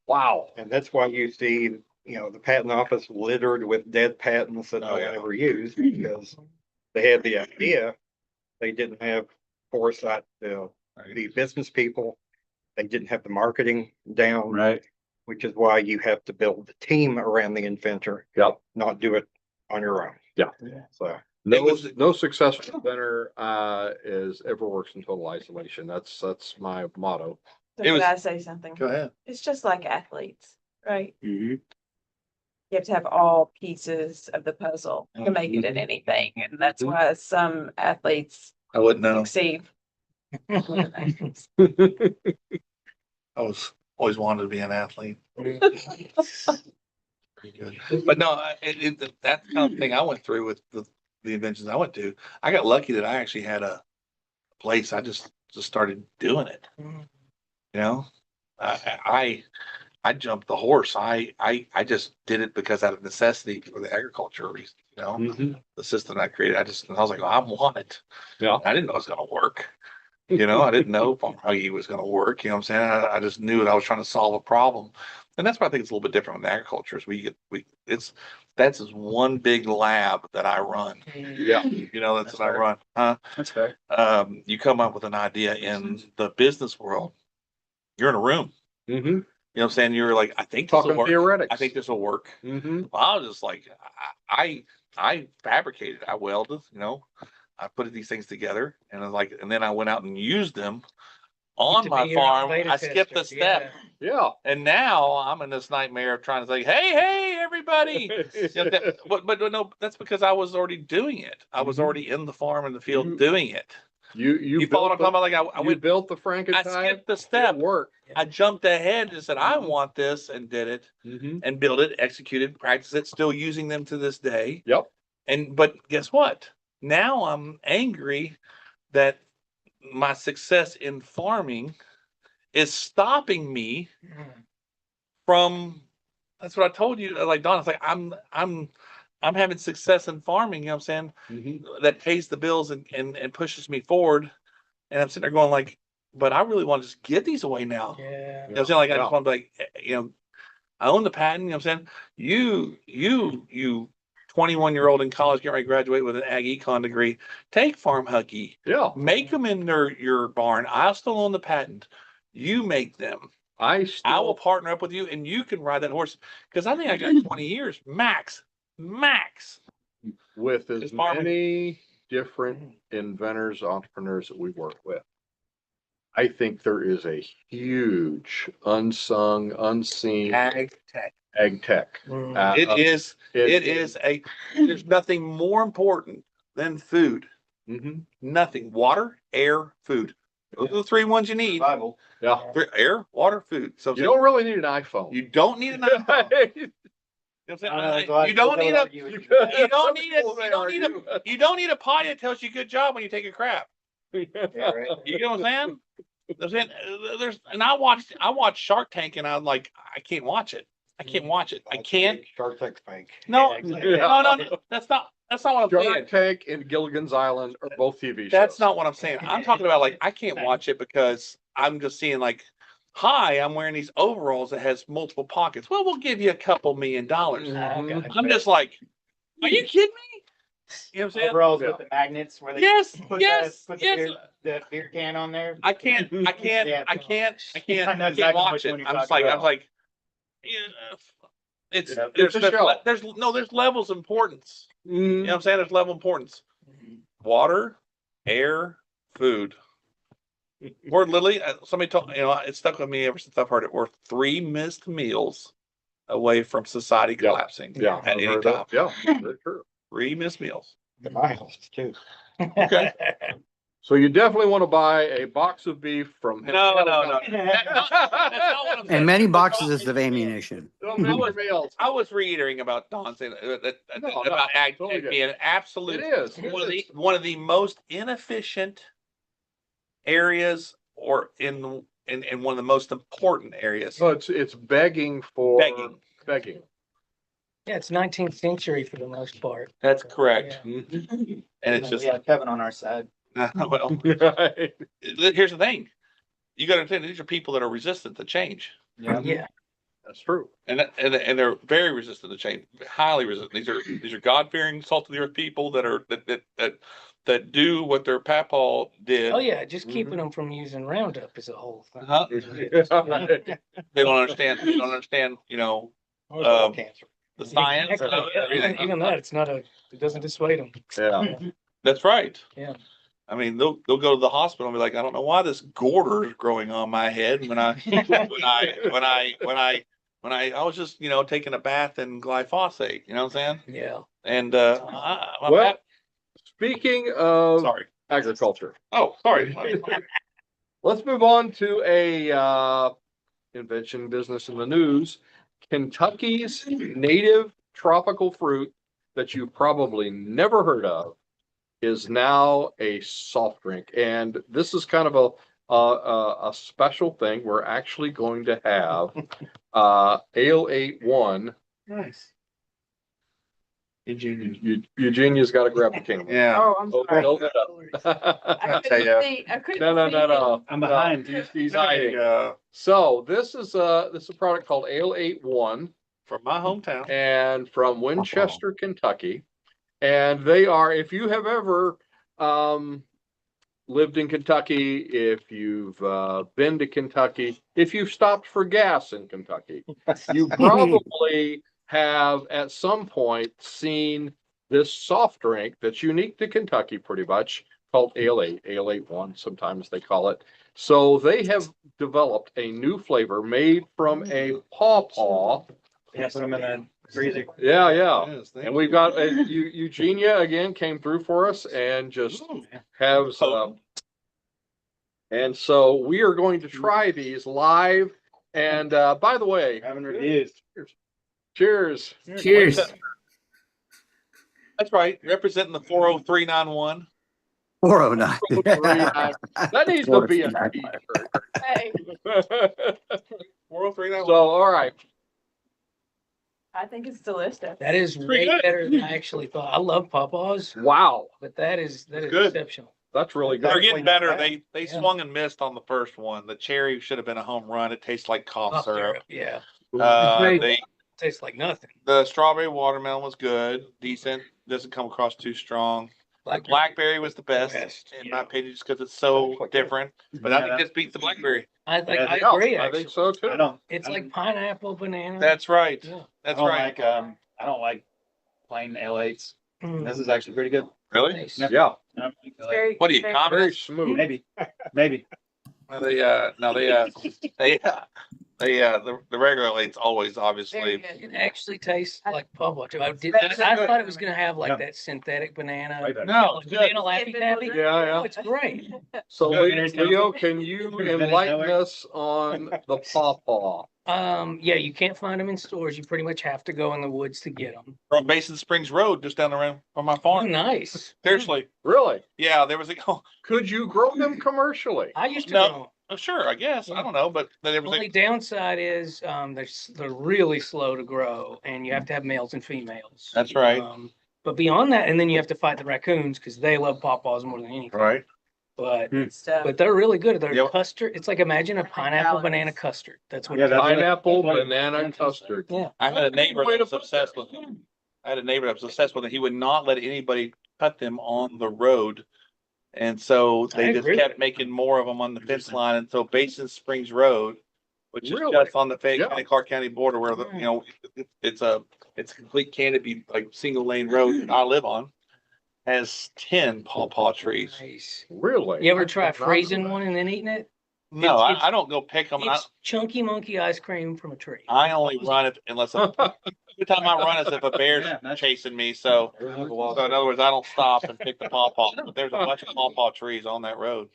Wow. And that's why you see, the patent office littered with dead patents that no one ever used, because they had the idea. They didn't have foresight to be business people. They didn't have the marketing down. Right. Which is why you have to build the team around the inventor. Yep. Not do it on your own. Yeah. So No successful inventor is ever works in total isolation. That's my motto. So It was- can I say something? Go ahead. It's just like athletes, right? Mm-hmm. You have to have all pieces of the puzzle to make it in anything. And that's why some athletes I wouldn't know. succeed. I was always wanted to be an athlete. Pretty good. But no, that kind of thing I went through with the inventions I went to. I got lucky that I actually had a place. I just started doing it. You know, I jumped the horse. I just did it because out of necessity for the agriculture reason. You know, the system I created. I was like, I want it. Yeah. I didn't know it was going to work. You know, I didn't know Huggy was going to work. You know what I'm saying? I just knew that I was trying to solve a problem. And that's why I think it's a little bit different with agriculture. Is that's just one big lab that I run. Yeah. You know, that's what I fair. run. Huh? That's fair. You come up with an idea in the business world, you're in a room. Mm-hmm. You know what I'm saying? You're like, I think this Talking will work. theoretics. I think this will work. Mm-hmm. I was just like, I fabricated, I welded, you know, I put these things together, and and then I went out and used them on To my be your farm. beta I skipped a tester, step, Yeah. and now I'm in this nightmare of trying to say, hey, everybody. You know, but no, that's because I was already doing it. I was already in the farm in the field You- doing it. You follow what I'm built talking about? Like you built the I Frankenstein. skipped the step. It worked. I jumped ahead and said, I want this, and did it, Mm-hmm. and built it, executed, practiced it, still using them to this day. Yep. But guess what? Now I'm angry that my success in farming is stopping me from. That's what I told you. Like Don, it's like I'm having success in farming. You know what I'm saying? Mm-hmm. That pays the bills and pushes me forward. And I'm sitting there going like, but I really want to just get these away now. Yeah. You know what I'm saying? Like I just want to be like, you know, I own the patent. You know what I'm saying? You 21-year-old in college getting ready to graduate with an ag econ degree, take Farm Huggy, Yeah. make them in your barn. I still own the patent. You make them. I will partner up with you, and you can ride that horse because I think I got 20 years max. With as It's farming. many different inventors, entrepreneurs that we work with, I think there is a huge unsung, unseen Ag tech. ag tech. There's nothing more important than food. Mm-hmm. Nothing. Water, air, food. Those are the three ones you need. Survival. Yeah. Air, water, food. So You don't really need an iPhone. you don't need an iPhone. You know what I'm saying? You don't need a potty that tells you good job when you take a crap. Yeah, right. You know what I'm saying? and I watched Shark Tank and I'm like, I can't watch it. I can't watch it. I can't. Shark Tank's fake. No, Yeah, exactly. no. That's not what I'm saying. Shark Tank and Gilligan's Island are both TV shows. That's not what I'm saying. I'm talking about like, I can't watch it because I'm just seeing like, hi, I'm wearing these overalls that has multiple pockets. Well, we'll give you $2 million. Mhm. I'm just like, are you kidding me? You know what I'm saying? Overalls Yeah. with the magnets where they Yes, put yes, the yes. beer can on there. I can't Yeah. I know I can't exactly watch which it. one you're I'm just talking like, about. yeah, it's, Yeah, there's, it's a show. there's levels of importance. You know Mhm. what I'm saying? There's level of importance. Water, air, food. We're literally, somebody told, it stuck with me ever since I've heard it. We're 3 missed meals away from society Yeah. collapsing. Yeah, At I've any heard time. that. Yeah, very true. 3 missed meals. The miles too. Okay. So you definitely want to buy a box of beef from him. No. That's not what I'm saying. And many boxes of ammunition. Don't miss your meals. I was reiterating about Don saying No, about ag totally good. being an absolute It is. one of the most inefficient areas, or in one of the most important areas. So it's begging for Begging. Yeah, it's 19th century for the most part. That's correct. Yeah. Mhm. And it's just We have Kevin on our side. well, Right. here's the thing. You got to understand, these are people that are resistant to change, Yeah. That's true. and they're very resistant to change, highly resistant. These are God-fearing, salt of the earth people that do what their papa did. Oh yeah, just keeping them from using Roundup is a whole thing. Uh-huh. Right. They don't understand. They don't understand. Cancer. The science. Exactly. Of Yeah, everything. even that, it doesn't dissuade them. Yeah. That's right. Yeah. I mean, they'll go to the hospital and be like, I don't know why this goiter is growing on my head when I was just taking a bath in glyphosate. You know what I'm saying? Yeah. And Well, speaking of sorry. agriculture, Oh, sorry. let's move on to a invention business in the news. Kentucky's native tropical fruit that you've probably never heard of is now a soft drink. And this is kind of a special thing. We're actually going to have Ale 81. Nice. Eugenia's got to grab the camera. Yeah. Oh, I'm sorry. Open it up. I tell ya. couldn't No. see I'm behind. He's hiding. Yeah. So this is a product called Ale 81 From my hometown. and from Winchester, Kentucky. And they are, if you have ever lived in Kentucky, if you've been to Kentucky, if you've stopped for gas in Kentucky, you probably have at some point seen this soft drink that's unique to Kentucky pretty much, called Ale 8, Ale 81, sometimes they call it. So they have developed a new flavor made from a pawpaw. Yeah, put them in the freezer. Yeah. Yes, thank And we've got Eugenia again came through for us and just has, and so we are going to try these live. And by the way, Having reviews. cheers. Cheers. That's right. Representing the 40391. 409. That needs to be a t-shirt. Hey, 40391. So, all right. I think it's delicious. That is Pretty way good. better than I actually thought. I love pawpaws, Wow. but that is Good. exceptional. That's really good. They're getting better. Definitely They Yeah. swung and missed on the first one. The cherry should have been a home run. It tastes like cough syrup. Yeah. They Tastes like nothing. the strawberry watermelon was good, decent. Doesn't come across too strong. The blackberry was the best, in my opinion, just because it's so different. But I think this beats the blackberry. I think Yeah, I Yeah, agree. I Actually, think so too. I don't. it's I like don't- pineapple, banana. That's right. Yeah. I That's don't right. like. I don't like plain L8s. Mm. This is actually pretty good. Really? Nice. Yeah, It's very, What are you, very- very communist? smooth. Maybe. The regular late's always very obviously. good. It actually tastes like pawpaw too. I Better. thought it was gonna have like Yeah. that synthetic banana. Way better. No, Like banana Laffy Taffy. Yeah. Oh, it's great. So Good. Leo, can you enlighten us on the pawpaw? Yeah, you can't find them in stores. You pretty much have to go in the woods to get them. From Basin Springs Road, just down the road from my Oh, farm. nice. Seriously. Really? Yeah, there was a. Could you grow them commercially? I used to No. know. Oh, sure, I guess. I don't know, but there was Only downside is, they're really slow to grow and you have to have males and females. That's right. But beyond that, and then you have to fight the raccoons because they love pawpaws more than anything. right. But, Good stuff. but they're really good. They're Yep. custard. It's like, imagine a pineapple banana custard. That's what. Yeah, it is. that's- Pineapple, banana, custard. Yeah. I had a neighbor Way that to was put that. obsessed with them. I had a neighbor that was obsessed with it. He would not let anybody cut them on the road. And so they I just agree. kept making more of them on the fence line. And so Basin Springs Road, which is Really? just on the Fayette Yeah. County, Clark County border where the, you know, it's a complete canopy, like single lane road that I live on, has 10 pawpaw trees. Nice. Really? You ever I try did not freezing know one and then eating it? No, It's- I don't go pick them. It's chunky monkey ice cream from a tree. I only run it unless, every time I run is if a bear's Yeah, that's- chasing me. So, There's a so lot in other words, I don't stop and pick the pawpaw. There's a bunch of pawpaw trees on that road.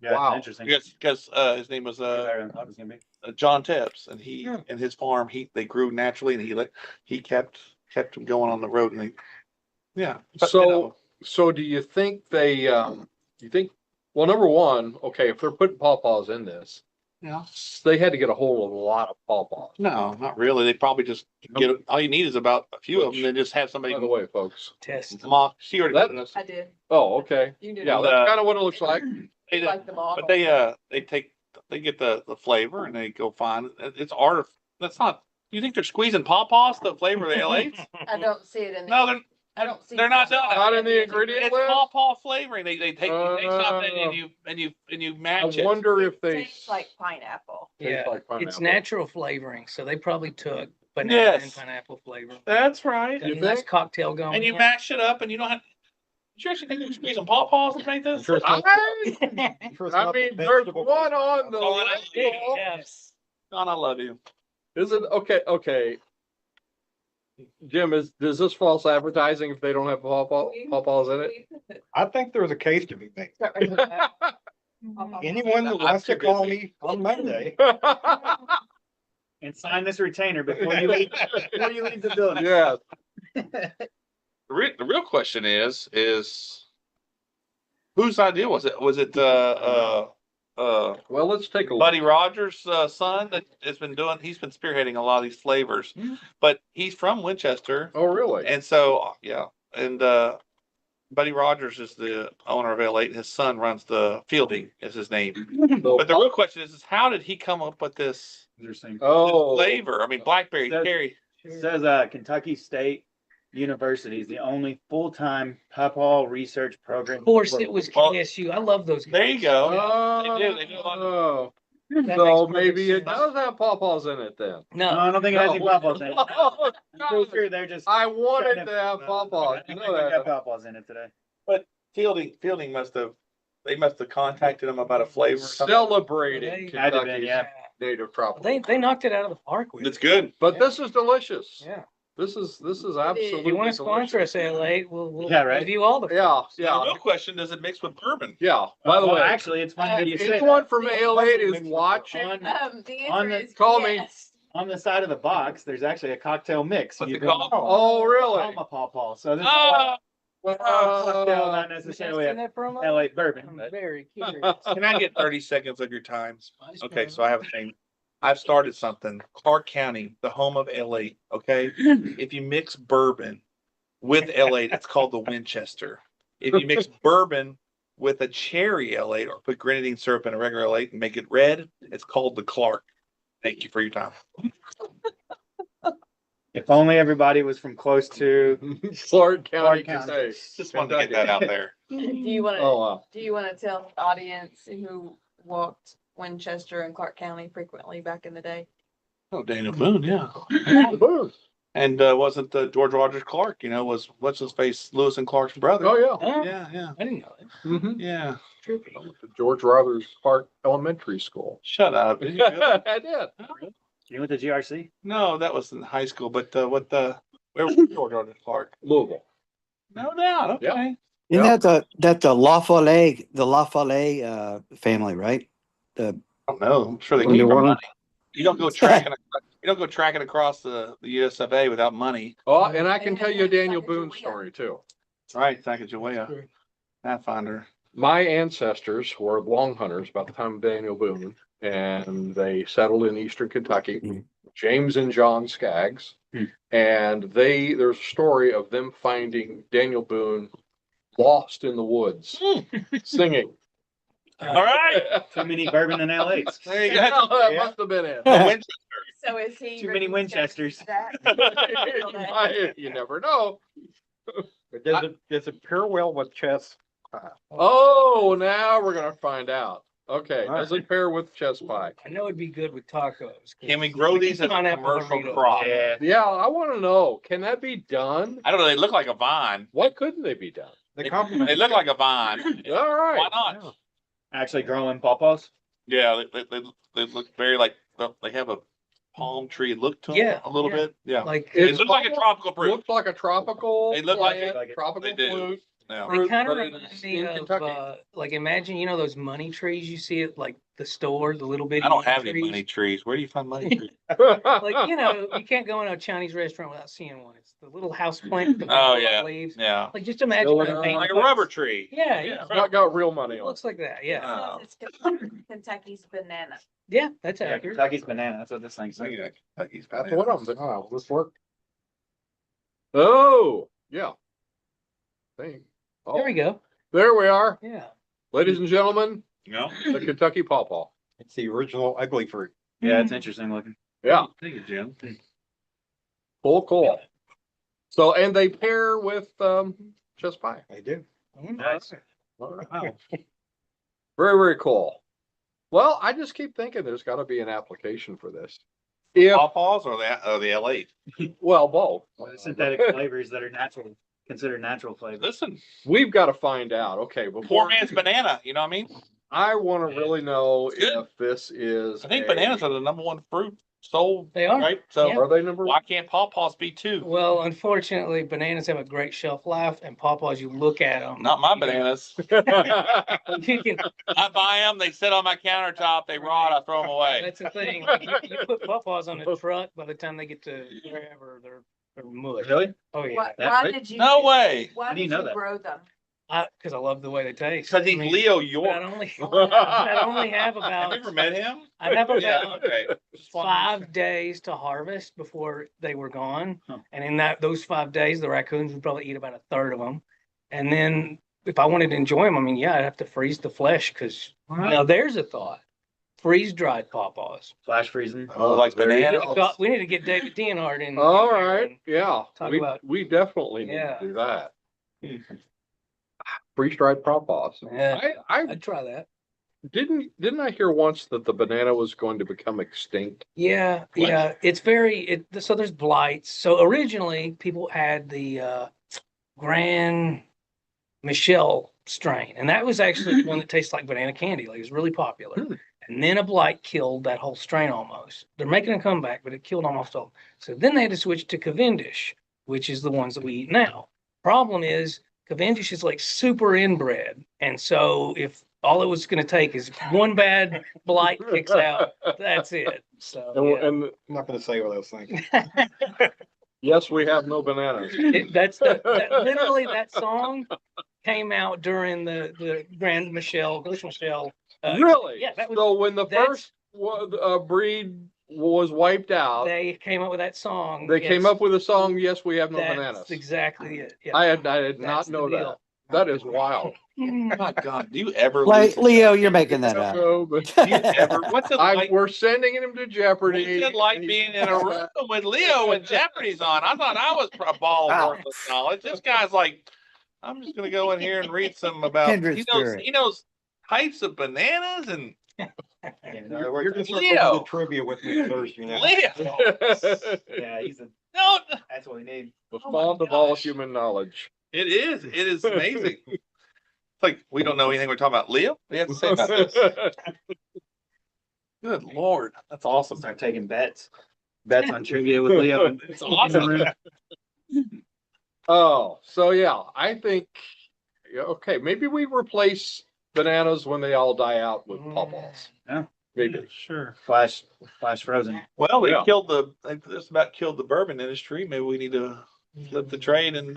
Yeah, Wow. interesting. Because his name was Better than I thought it was gonna be. John Tepps, and he Yeah. and his farm they grew naturally, and he kept them going on the road, and yeah. But, you know, So do you think well, number one, okay, if they're putting pawpaws in this, yeah. they had to get a hold of a lot of pawpaws. No, not really. They probably just get all you need is about a few of them, and then just have somebody By the way, folks. Test. mock. She already That- put this. I did. Oh, okay. You did. Yeah, that's kind of what it looks like. They Like the ball. But they get the flavor and they go find it's art. That's not. You think they're squeezing pawpaws to flavor the L8s? I don't see it in. No, I don't see. they're not done. Not in the ingredient It's list? pawpaw flavoring. They take something and you I match it. wonder if they. Tastes like pineapple. Yeah, like it's pineapple. natural flavoring, so they probably took banana Yes. and pineapple flavor. That's right. You Got a nice think? cocktail going. And you yeah. mash it up, and you don't have. Did you actually think you were squeezing pawpaws to make this? Sure it's not- I sure it's not the mean, there's vegetable- one on the Oh, I know. label. Yes. Don, I love you. Is it okay? Jim, does this false advertising if they don't have pawpaws in it? I think there's a case to be made. Anyone that wants to call me on Monday, And sign this retainer before you leave the building. Yeah, The real question is whose idea was it? Was it well, let's take a look. Buddy Rogers' son that has been he's been spearheading a lot of these flavors, but he's from Winchester. Oh, really? And so, yeah. And Buddy Rogers is the owner of L8. His son runs the Fielding is his name. But the real question is how did he come up with this Oh, flavor? I mean, blackberry, That's- cherry. It says Kentucky State University is the only full-time pawpaw research program. Of course, it was Well, KSU. I love those. There you guys. go. They do a lot of- Oh, That makes so perfect maybe it sense. does have pawpaws in it then. No, No, I don't think it has any pawpaws in it. Oh, I'm pretty sure they're just. I wanted trying to have pawpaws. I think You know they got that. pawpaws in it today. Fielding must have contacted him about a flavor or something. Celebrating Had to be, Kentucky's yeah. native tropical. they knocked it out of the park with It's it. good. But this is delicious. Yeah. This is If absolutely. If you want to sponsor delicious. us, LA, we'll Yeah, right. give you all the. Yeah, Now, the yeah, real question, does it mix with bourbon? yeah. By the Well, way, actually, it's funny that you if say anyone that. from AL8 is watching, On, The On answer the- is call me. yes. on the side of the box, there's actually a cocktail mix. What's You it can- called? oh, really? Alma pawpaw. So this is Ah, cocktail, not necessarily Testing a that promo? L8 bourbon. I'm but- very curious. can I get 30 seconds of your time? Spice Okay, promo. so I have a thing. I've started something. Clark County, the home of L8. Okay, if you mix bourbon with L8, it's called the Winchester. If you mix bourbon with a cherry L8 or put grenadine syrup in a regular L8 and make it red, it's called the Clark. Thank you for your time. If only everybody was from close to. Clark County, Clark County. Kentucky. Mm-hmm. Just wanted to get that out there. Do you want Oh, to, wow. do you want to tell the audience who walked Winchester and Clark County frequently back in the day? Oh, Daniel Boone, yeah. The booth. And wasn't George Rogers Clark, was what's his face, Lewis and Clark's brother? Oh, yeah. Oh, Yeah. I didn't know that. Mhm. Yeah. Trippy. George Rogers Park Elementary School. Shut up. Did you go there? I did. You went to GRC? No, that was in high school, but where was George Rogers Clark? Louisville. No doubt, okay. Isn't Yeah. that the La Follette family, right? I don't know. I'm sure they From keep New their Orleans? money. You don't go tracking across the US of A without money. Oh, and I can And tell you a then Daniel Sacagawea. Boone story too. Right, Sacagawea, Pathfinder. my ancestors were long hunters about the time of Daniel Boone, and they settled in eastern Kentucky. Mm. James and John Skaggs, and there's a story of them finding Daniel Boone lost in the woods, singing. All right. Too many bourbon in LA. There you Yeah, go. that Yeah. must have been it. So is he? Too many Winchesters. You never know. But does it pair well with chess? Oh, now we're gonna find out. Okay, All right. does it pair with chess pie? I know it'd be good with tacos. Can we grow these as a Pineapple commercial burrito. crop? Yeah, I want to know. Can that be done? I don't know. They look like a vine. Why couldn't they be done? They complement. They look like a vine. All right. Why not? Actually growing pawpaws. Yeah, they look very like they have a palm tree look to them Yeah, a little yeah. bit. Yeah, Like it It's looks like a tropical fruit. Looks like a tropical They look like plant, it. tropical They do. fruit. Yeah. they fruit, kind of but it remind is me in of Kentucky. like imagine those money trees you see at like the store, the little bitty. I don't have any trees. money trees. Where do you find money trees? Like you can't go in a Chinese restaurant without seeing one. It's the little house plant. With the Oh, little yeah. leaves. Yeah, Like just imagine Still a in- paint like a box. rubber tree. Yeah, Yeah. yeah. It's not got real money It on looks like that. Yeah, Oh. It's Kentucky's banana. yeah, that's Yeah, accurate. Kentucky's banana. That's what this thing says. Yeah, Kentucky's it. That's banana. what I'm thinking. Oh, will this work? Oh, yeah. Thing. Oh, There we go. there we are. Yeah. Ladies and gentlemen, No, the Kentucky pawpaw. It's the original ugly fruit. Yeah, it's interesting looking. Yeah, thank you, Jim. cool. So, and they pair with chess pie. They do. Nice. Wow. Very, very cool. Well, I just keep thinking there's got to be an application for this. If, Pawpaws or the L8? well, both. Synthetic flavors that are natural, considered natural flavors. Listen, We've got to find out. Okay, poor before man's banana. You know what I mean? I want to really know It's good. if this is. I think a- bananas are the number one fruit sold. They are. Right. So Yeah. Are they number why one? can't pawpaws be two? Well, unfortunately, bananas have a great shelf life, and pawpaws, you look at them. Not my bananas. You can, I buy them. They sit on my countertop. They rot. I throw them away. that's the thing. You put pawpaws on a truck, by the time they get to wherever, they're mush. Really? Oh yeah, Why, That why big? did you? No way. Why How do you did know you that? grow them? because I love the way they taste. Because he's I mean, Leo but I York. only have Have about you ever met him? I have Yeah. about Okay. Just wanted to- 5 days to harvest before they were gone. Huh. And in those 5 days, the raccoons would probably eat about a third of them. And then if I wanted to enjoy them, I mean, yeah, I'd have to freeze the flesh because now there's a thought. Freeze dried pawpaws. Flash freezing. Oh, like there you bananas. go. We need to get David Dienhart in. All here right, and yeah, Talk we, about- we definitely need Yeah. to do that. Freeze-dried pawpaws. Yeah, I I'd try that. didn't I hear once that the banana was going to become extinct? Yeah, What? yeah. It's so there's blights. So originally people had the Grand Michelle strain, and that was actually one that tastes like banana candy. Like it was really popular. Hmm. And then a blight killed that whole strain almost. They're making a comeback, but it killed almost all. So then they had to switch to Cavendish, which is the ones that we eat now. Problem is Cavendish is like super inbred. And so if all it was going to take is one bad blight kicks out, that's it. So And, yeah. and I'm not gonna say what those things. yes, we have no bananas. Literally that song came out during the Grand Michelle, Ghost Michelle. Really? Yeah, that was, So when the that's- first breed was wiped out, they came up with that song. they came Yes, up with a song, "Yes, we have no that's bananas." exactly it. Yeah. I did That's not the know that. deal. That is wild. My God, do you ever? Leo, you're making that up. So, but Do you ever? What's it like? we're sending him to What's Jeopardy. it like being in a room with Leo when Jeopardy's on? I thought I was a ball of worthless knowledge. This guy's like, I'm just gonna go in here and read some about. Kindred spirit. He knows types of bananas and You're just Leo. Leo. The trivia with me first, you know. Leo. Yeah, No, that's what we need. The Oh my font of all gosh. human knowledge. it is. It is amazing. It's like we don't know anything we're talking about. Leo, we have to say about this. Good Lord, that's awesome. Start taking bets on trivia with Leo. It's awesome. Oh, so yeah, I think, yeah, okay, maybe we replace bananas when they all die out with pawpaws. Yeah. Maybe. Sure. Flash frozen. Well, they Yeah. just about killed the bourbon industry. Maybe we need to flip the trade and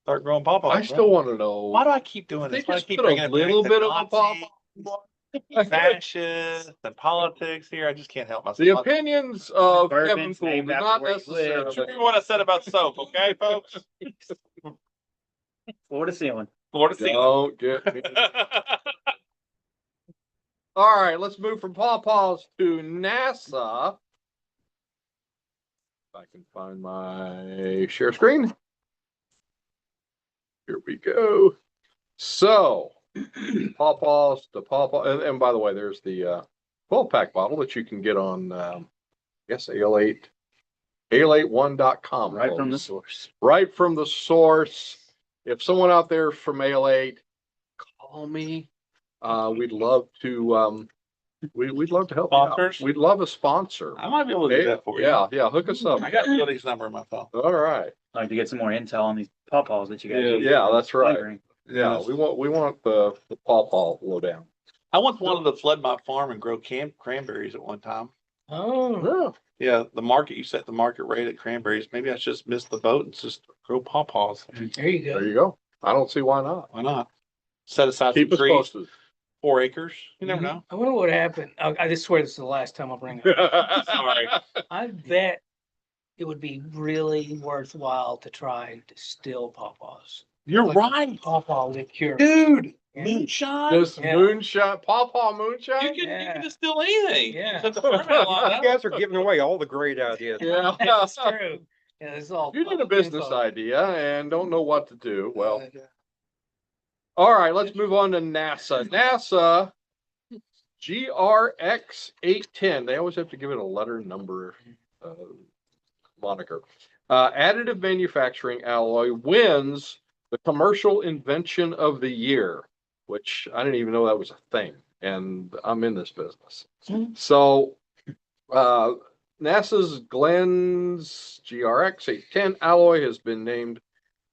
start growing pawpaws. I still want to know. Why do I keep doing They this? Why do I just keep put a bringing it back little to bit of a Nazi, pawpaw. fascists and politics here? I just can't help myself. The opinions of Kevin Bourbon's Poole do named after not where you live. necessarily. Remember what I said about soap, okay, folks? Floor to ceiling. Florida Sea. Don't get me. All right, let's move from pawpaws to NASA. If I can find my share screen. Here we go. So, pawpaws to pawpaw, and by the way, there's the 12-pack bottle that you can get on, I guess, ale8one.com. Right from the source. Right from the source. If someone out there from Ale8, call me. We'd love to. We'd love to help you out. Sponsors? We'd love a sponsor. I might be able to do that for you. Yeah, hook us up. I got Billy's number in my phone. All right. Like to get some more intel on these pawpaws that you guys use. Yeah, that's right. Flavoring. Yeah, we want the pawpaw lowdown. I once wanted to flood my farm and grow cranberries at one time. Oh, Yeah, the market, you set the market rate at cranberries. Maybe I just missed the boat and just grow pawpaws. there you There go. you go. I don't see why not. Why not? Set aside Keep some us trees, posted. 4 acres. You never know. I wonder what happened. I just swear this is the last time I'll bring it up. Sorry. I bet it would be really worthwhile to try and distill pawpaws. You're Like right. Pawpaw liqueur. Dude, Yeah. moonshine. This Yeah. moonshine, pawpaw You moonshine. can Yeah. distill anything. Yeah. You set the ferment line You up. guys are giving away all the great ideas. Yeah. That's true. Yeah, this is all. You need a public business info. idea and don't know what to do. Well, all right, let's move on to NASA. NASA GRX 810. They always have to give it a letter number moniker. Additive manufacturing alloy wins the commercial invention of the year, which I didn't even know that was a thing, and I'm in this business. So NASA's Glenn's GRX 810 alloy has been named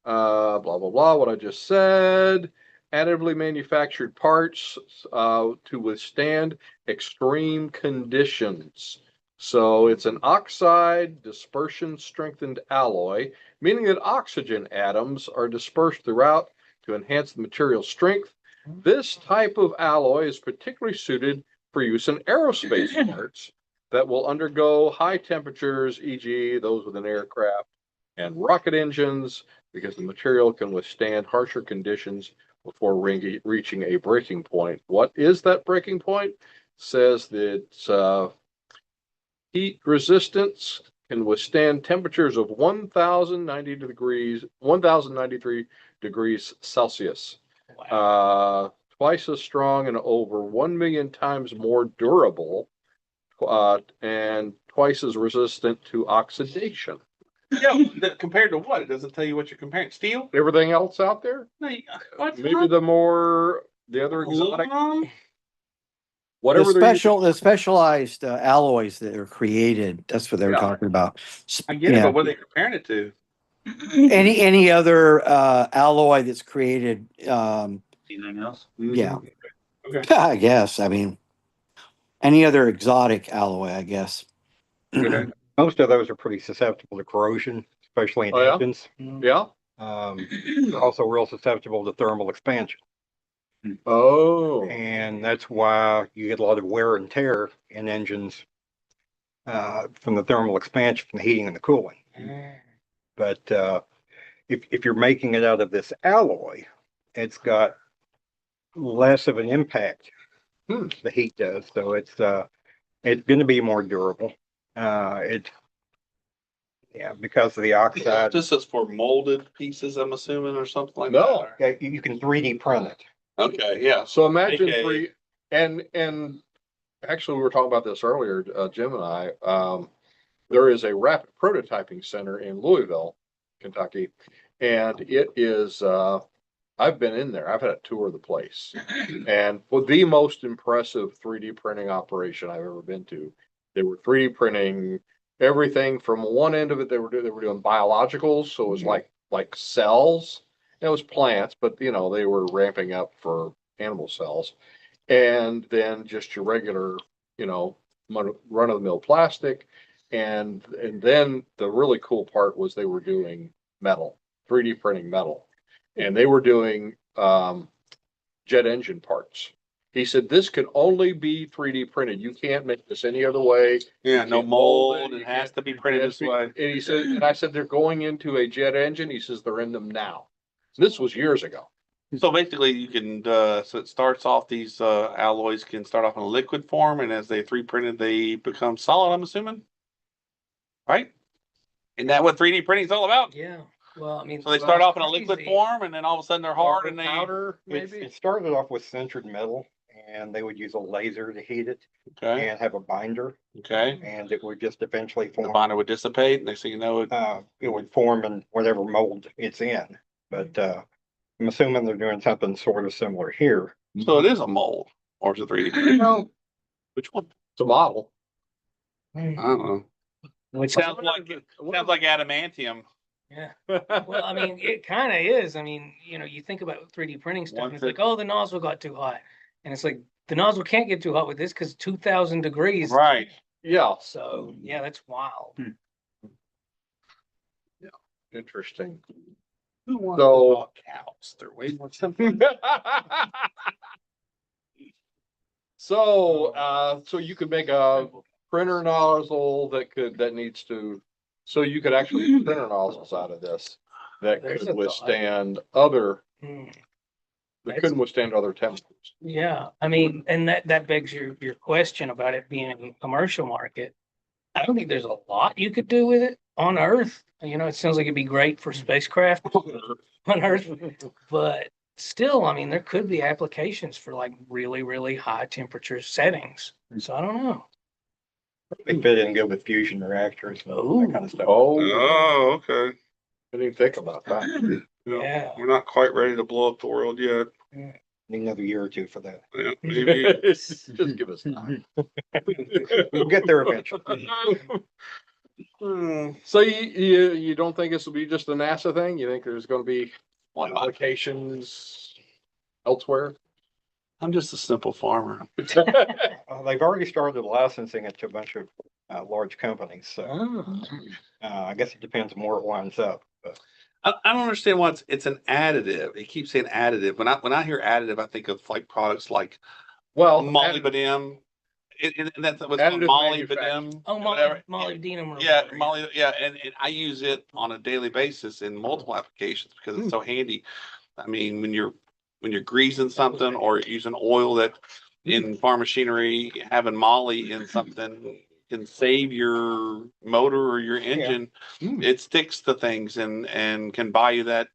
blah, blah, blah, what I just said. Additively manufactured parts to withstand extreme conditions. So it's an oxide dispersion strengthened alloy, meaning that oxygen atoms are dispersed throughout to enhance the material's strength. This type of alloy is particularly suited for use in aerospace parts that will undergo high temperatures, e.g. those with an aircraft and rocket engines, because the material can withstand harsher conditions before reaching a breaking point. What is that breaking point? Says that heat resistance can withstand temperatures of 1093 degrees Celsius. Wow. Twice as strong and over 1 million times more durable, and twice as resistant to oxidation. Yeah, compared to what? It doesn't tell you what you're comparing. Steel? Everything else out there? No, what? Maybe the other exotic, Aluminum? whatever they're using. The specialized alloys that are created, that's what they were Yeah. talking about. I get it, Yeah. but what are they comparing it to? Any other alloy that's created, Anything else? yeah. Okay. I guess, I mean, any other exotic alloy, I guess. Okay. Most of those are pretty susceptible to corrosion, especially in Oh, yeah? engines. Yeah. They're also real susceptible to thermal expansion. Oh. And that's why you get a lot of wear and tear in engines from the thermal expansion, from the heating and the cooling. But if you're making it out of this alloy, it's got less of an impact. The heat does, so it's going to be more durable. Because of the oxide. This is for molded pieces, I'm assuming, or something like No. that. Yeah, you can 3D print it. Okay, yeah. So imagine AKA. and actually we were talking about this earlier, Jim and I. There is a rapid prototyping center in Louisville, Kentucky, and it is. I've been in there. I've had a tour of the place, and for the most impressive 3D printing operation I've ever been to. They were 3D printing everything from one end of it. They were doing biologicals, so it was like cells. It was plants, but they were ramping up for animal cells, and then just your regular, run of the mill plastic, and then the really cool part was they were doing metal, 3D printing metal. and they were doing, jet engine parts. He said, this can only be 3D printed. You can't make this any other way. Yeah, You no can't mold mold. you It has can't- to be it printed has this to be- way. And he said, and I said, they're going into a jet engine. He says, they're in them now. This was years ago. So basically you can, so it starts off, these, alloys can start off in a liquid form, and as they 3D printed, they become solid, I'm assuming? Right? Isn't that what 3D printing is all about? Yeah, well, I mean. So they start it's off in a liquid crazy. form, and then all of a sudden they're hard and they. Powder, It maybe? started off with sintered metal, and they would use a laser to heat it Okay, and have a binder, okay. and it would just eventually The form. binder would dissipate, next thing you know, It would form in whatever mold it's in. But I'm assuming they're doing something sort of similar here. so it is a mold, or is it 3D? No, Which one? it's a model. I don't know. Which, Sounds like adamantium. yeah, well, I mean, it kind of is. I mean, you think about 3D printing stuff, and Once it's like, oh, the nozzle got too hot. And it's like, the nozzle can't get too hot with this because 2000 degrees. Right. Yeah, So, yeah, that's wild. interesting. Who wants So- to talk cows? They're way more simple. So you could make a printer nozzle that needs to, so you could actually make printer nozzles out of this that There's could a thought. withstand other, Hmm. that couldn't withstand other temperatures. Yeah, I mean, and that begs your question about it being a commercial market. I don't think there's a lot you could do with it on Earth. It sounds like it'd be great for spacecraft on Earth, but still, I mean, there could be applications for like really, really high temperature settings. So I don't know. They fit in good with fusion reactors and all that kind of stuff. Oh, okay. I didn't think about that. Yeah. We're not quite ready to blow up the world yet. Need another year or two for that. Yeah, maybe. Just give us time. We'll get there eventually. So you don't think this will be just a NASA thing? You think there's gonna be Why not? applications elsewhere? I'm just a simple farmer. They've already started licensing it to a bunch of large companies. So Oh. I guess it depends on where it winds up. But I don't understand why it's an additive. It keeps saying additive. When I hear additive, I think of like products like Well, molybdenum. And that's what's called Additive molybdenum. Oh, whatever. molybdenum. Yeah, and I use it on a daily basis in multiple applications because it's so handy. I mean, when you're greasing something or using oil that in farm machinery, having moly in something can save your motor or your engine. It sticks to things and can buy you that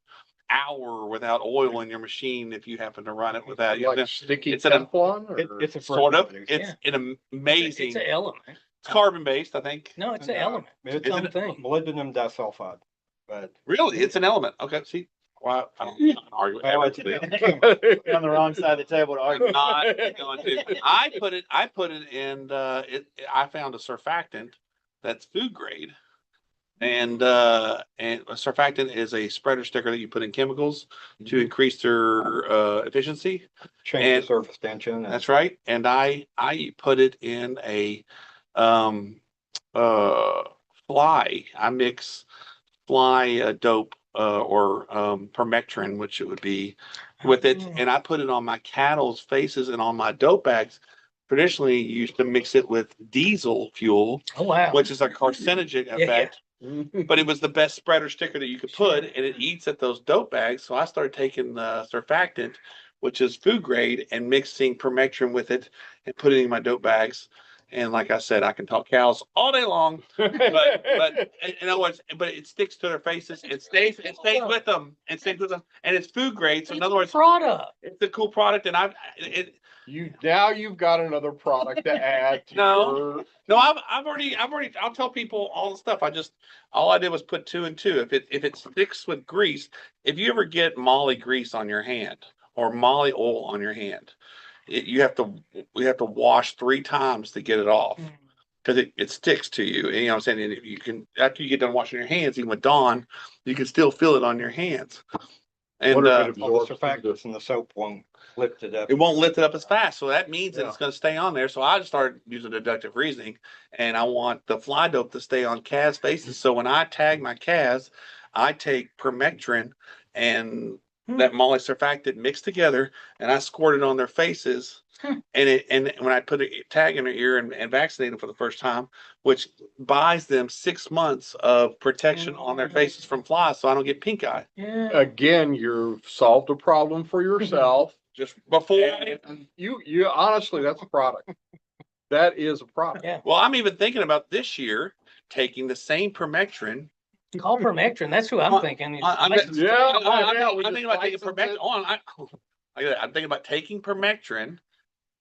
hour without oil in your machine if you happen to run it without. like sticky it's an- Teflon or? it's a Sort of. first It's an amazing. It's an element. It's carbon based, I think. No, it's an element. It's its It's own thing. molybdenum disulfide. But Really, it's an element. Okay, see, well, I'm not gonna argue with Well, that. You're on the wrong side of the table to argue. I'm not going to. I put it in. I found a surfactant that's food grade, and a surfactant is a spreader sticker that you put in chemicals to increase their efficiency. change And- the surface tension. That's right. And I put it in a fly. I mix fly dope or permectrin, which it would be, with it, and I put it on my cattle's faces and on my dope bags. Traditionally, you used to mix it with diesel fuel, Oh, wow. which is a carcinogen Yeah. effect. But it was the best spreader sticker that you could put, and it eats at those dope bags. So I started taking the surfactant, which is food grade, and mixing permectin with it and putting it in my dope bags. And like I said, I can talk cows all day long, but in other words, but it sticks to their faces. It stays with them. It stays with them, and it's food grade. So in other words, Product. it's a cool product. And You've got another product to add. To No. no, I've already. I'll tell people all the stuff. All I did was put 2 and 2. If it sticks with grease, if you ever get molly grease on your hand or molly oil on your hand, we have to wash 3 times to get it off because it sticks to you. And, you know what I'm saying? And you can, after you get done washing your hands, even with Dawn, you can still feel it on your hands. And What if it All the absorbs surfactants in the soap won't lift it up. it won't lift it up as fast. So that means that Yeah. it's going to stay on there. So I just started using deductive reasoning, and I want the fly dope to stay on calves' faces. So when I tag my calves, I take permectin and that molly surfactant mixed together, and I squirted on their faces. And when I put a tag in their ear and vaccinate them for the first time, which buys them 6 months of protection on their faces from flies, so I don't get pink eye. Yeah. Again, you've solved a problem for yourself. Just before. And you honestly, that's a product. That is a product. Yeah. Well, I'm even thinking about this year taking the same permethrin. Call permethrin. That's who I'm thinking. I'm thinking about taking permethrin on. I'm thinking about taking permethrin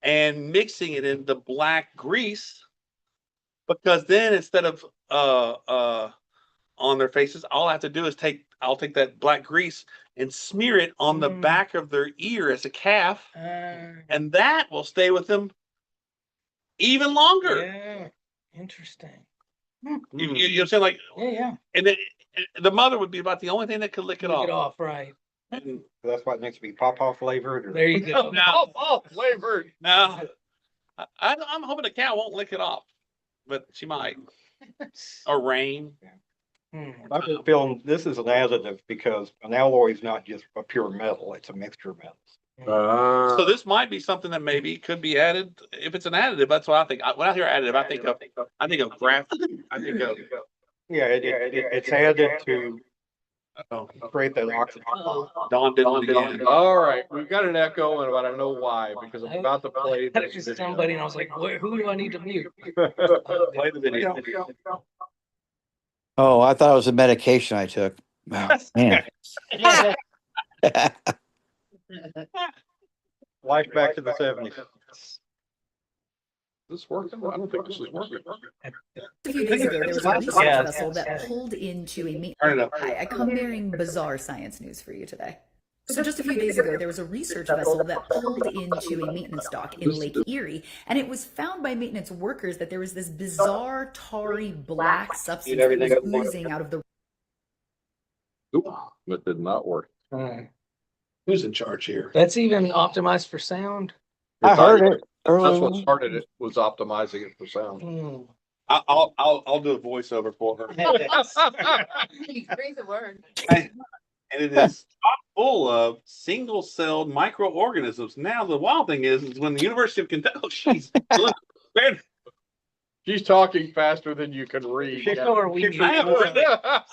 and mixing it in the black grease, because then instead of on their faces, all I have to do is I'll take that black grease and smear it on the back of their ear as a calf, and that will stay with them even longer. Yeah. Interesting. You know, saying like, Yeah. and then the mother would be about the only thing that could lick it Lick off. right. And That's why it needs to be pawpaw flavored. Or... There you go. now, Flavored. now, I'm hoping the cow won't lick it off, but she might. Or rain. I've been feeling this is an additive because an alloy is not just a pure metal; it's a mixture of metals. So this might be something that maybe could be added. If it's an additive, that's what I think. When I hear additive, I think of graft. I think of Yeah, it's added to create that oxygen. Don did it again. All right, we've got an echo, and I don't know why, because I'm about to play That this was video. somebody, and I was like, who do I need to mute? Play the video. Oh, I thought it was a medication I took. Oh, man. Life back to the 70s. Is this working? I don't think this is working. A few days ago, there was a research vessel that pulled into a meat. Turn it up. Hi, I come bearing bizarre science news for you today. So just a few days ago, there was a research vessel that pulled into a maintenance dock in Lake Erie, and it was found by maintenance workers that there was this bizarre, tarry, black substance that was oozing out of the. Oop, that did not work. Who's in charge here? That's even optimized for sound. I heard it That's what earlier. started it, was optimizing it for sound. I'll do a voiceover for her. Breathe the word. And it is chock full of single-celled microorganisms. Now the wild thing is when the University of Kentucky, She's talking faster than you can read. So are we. I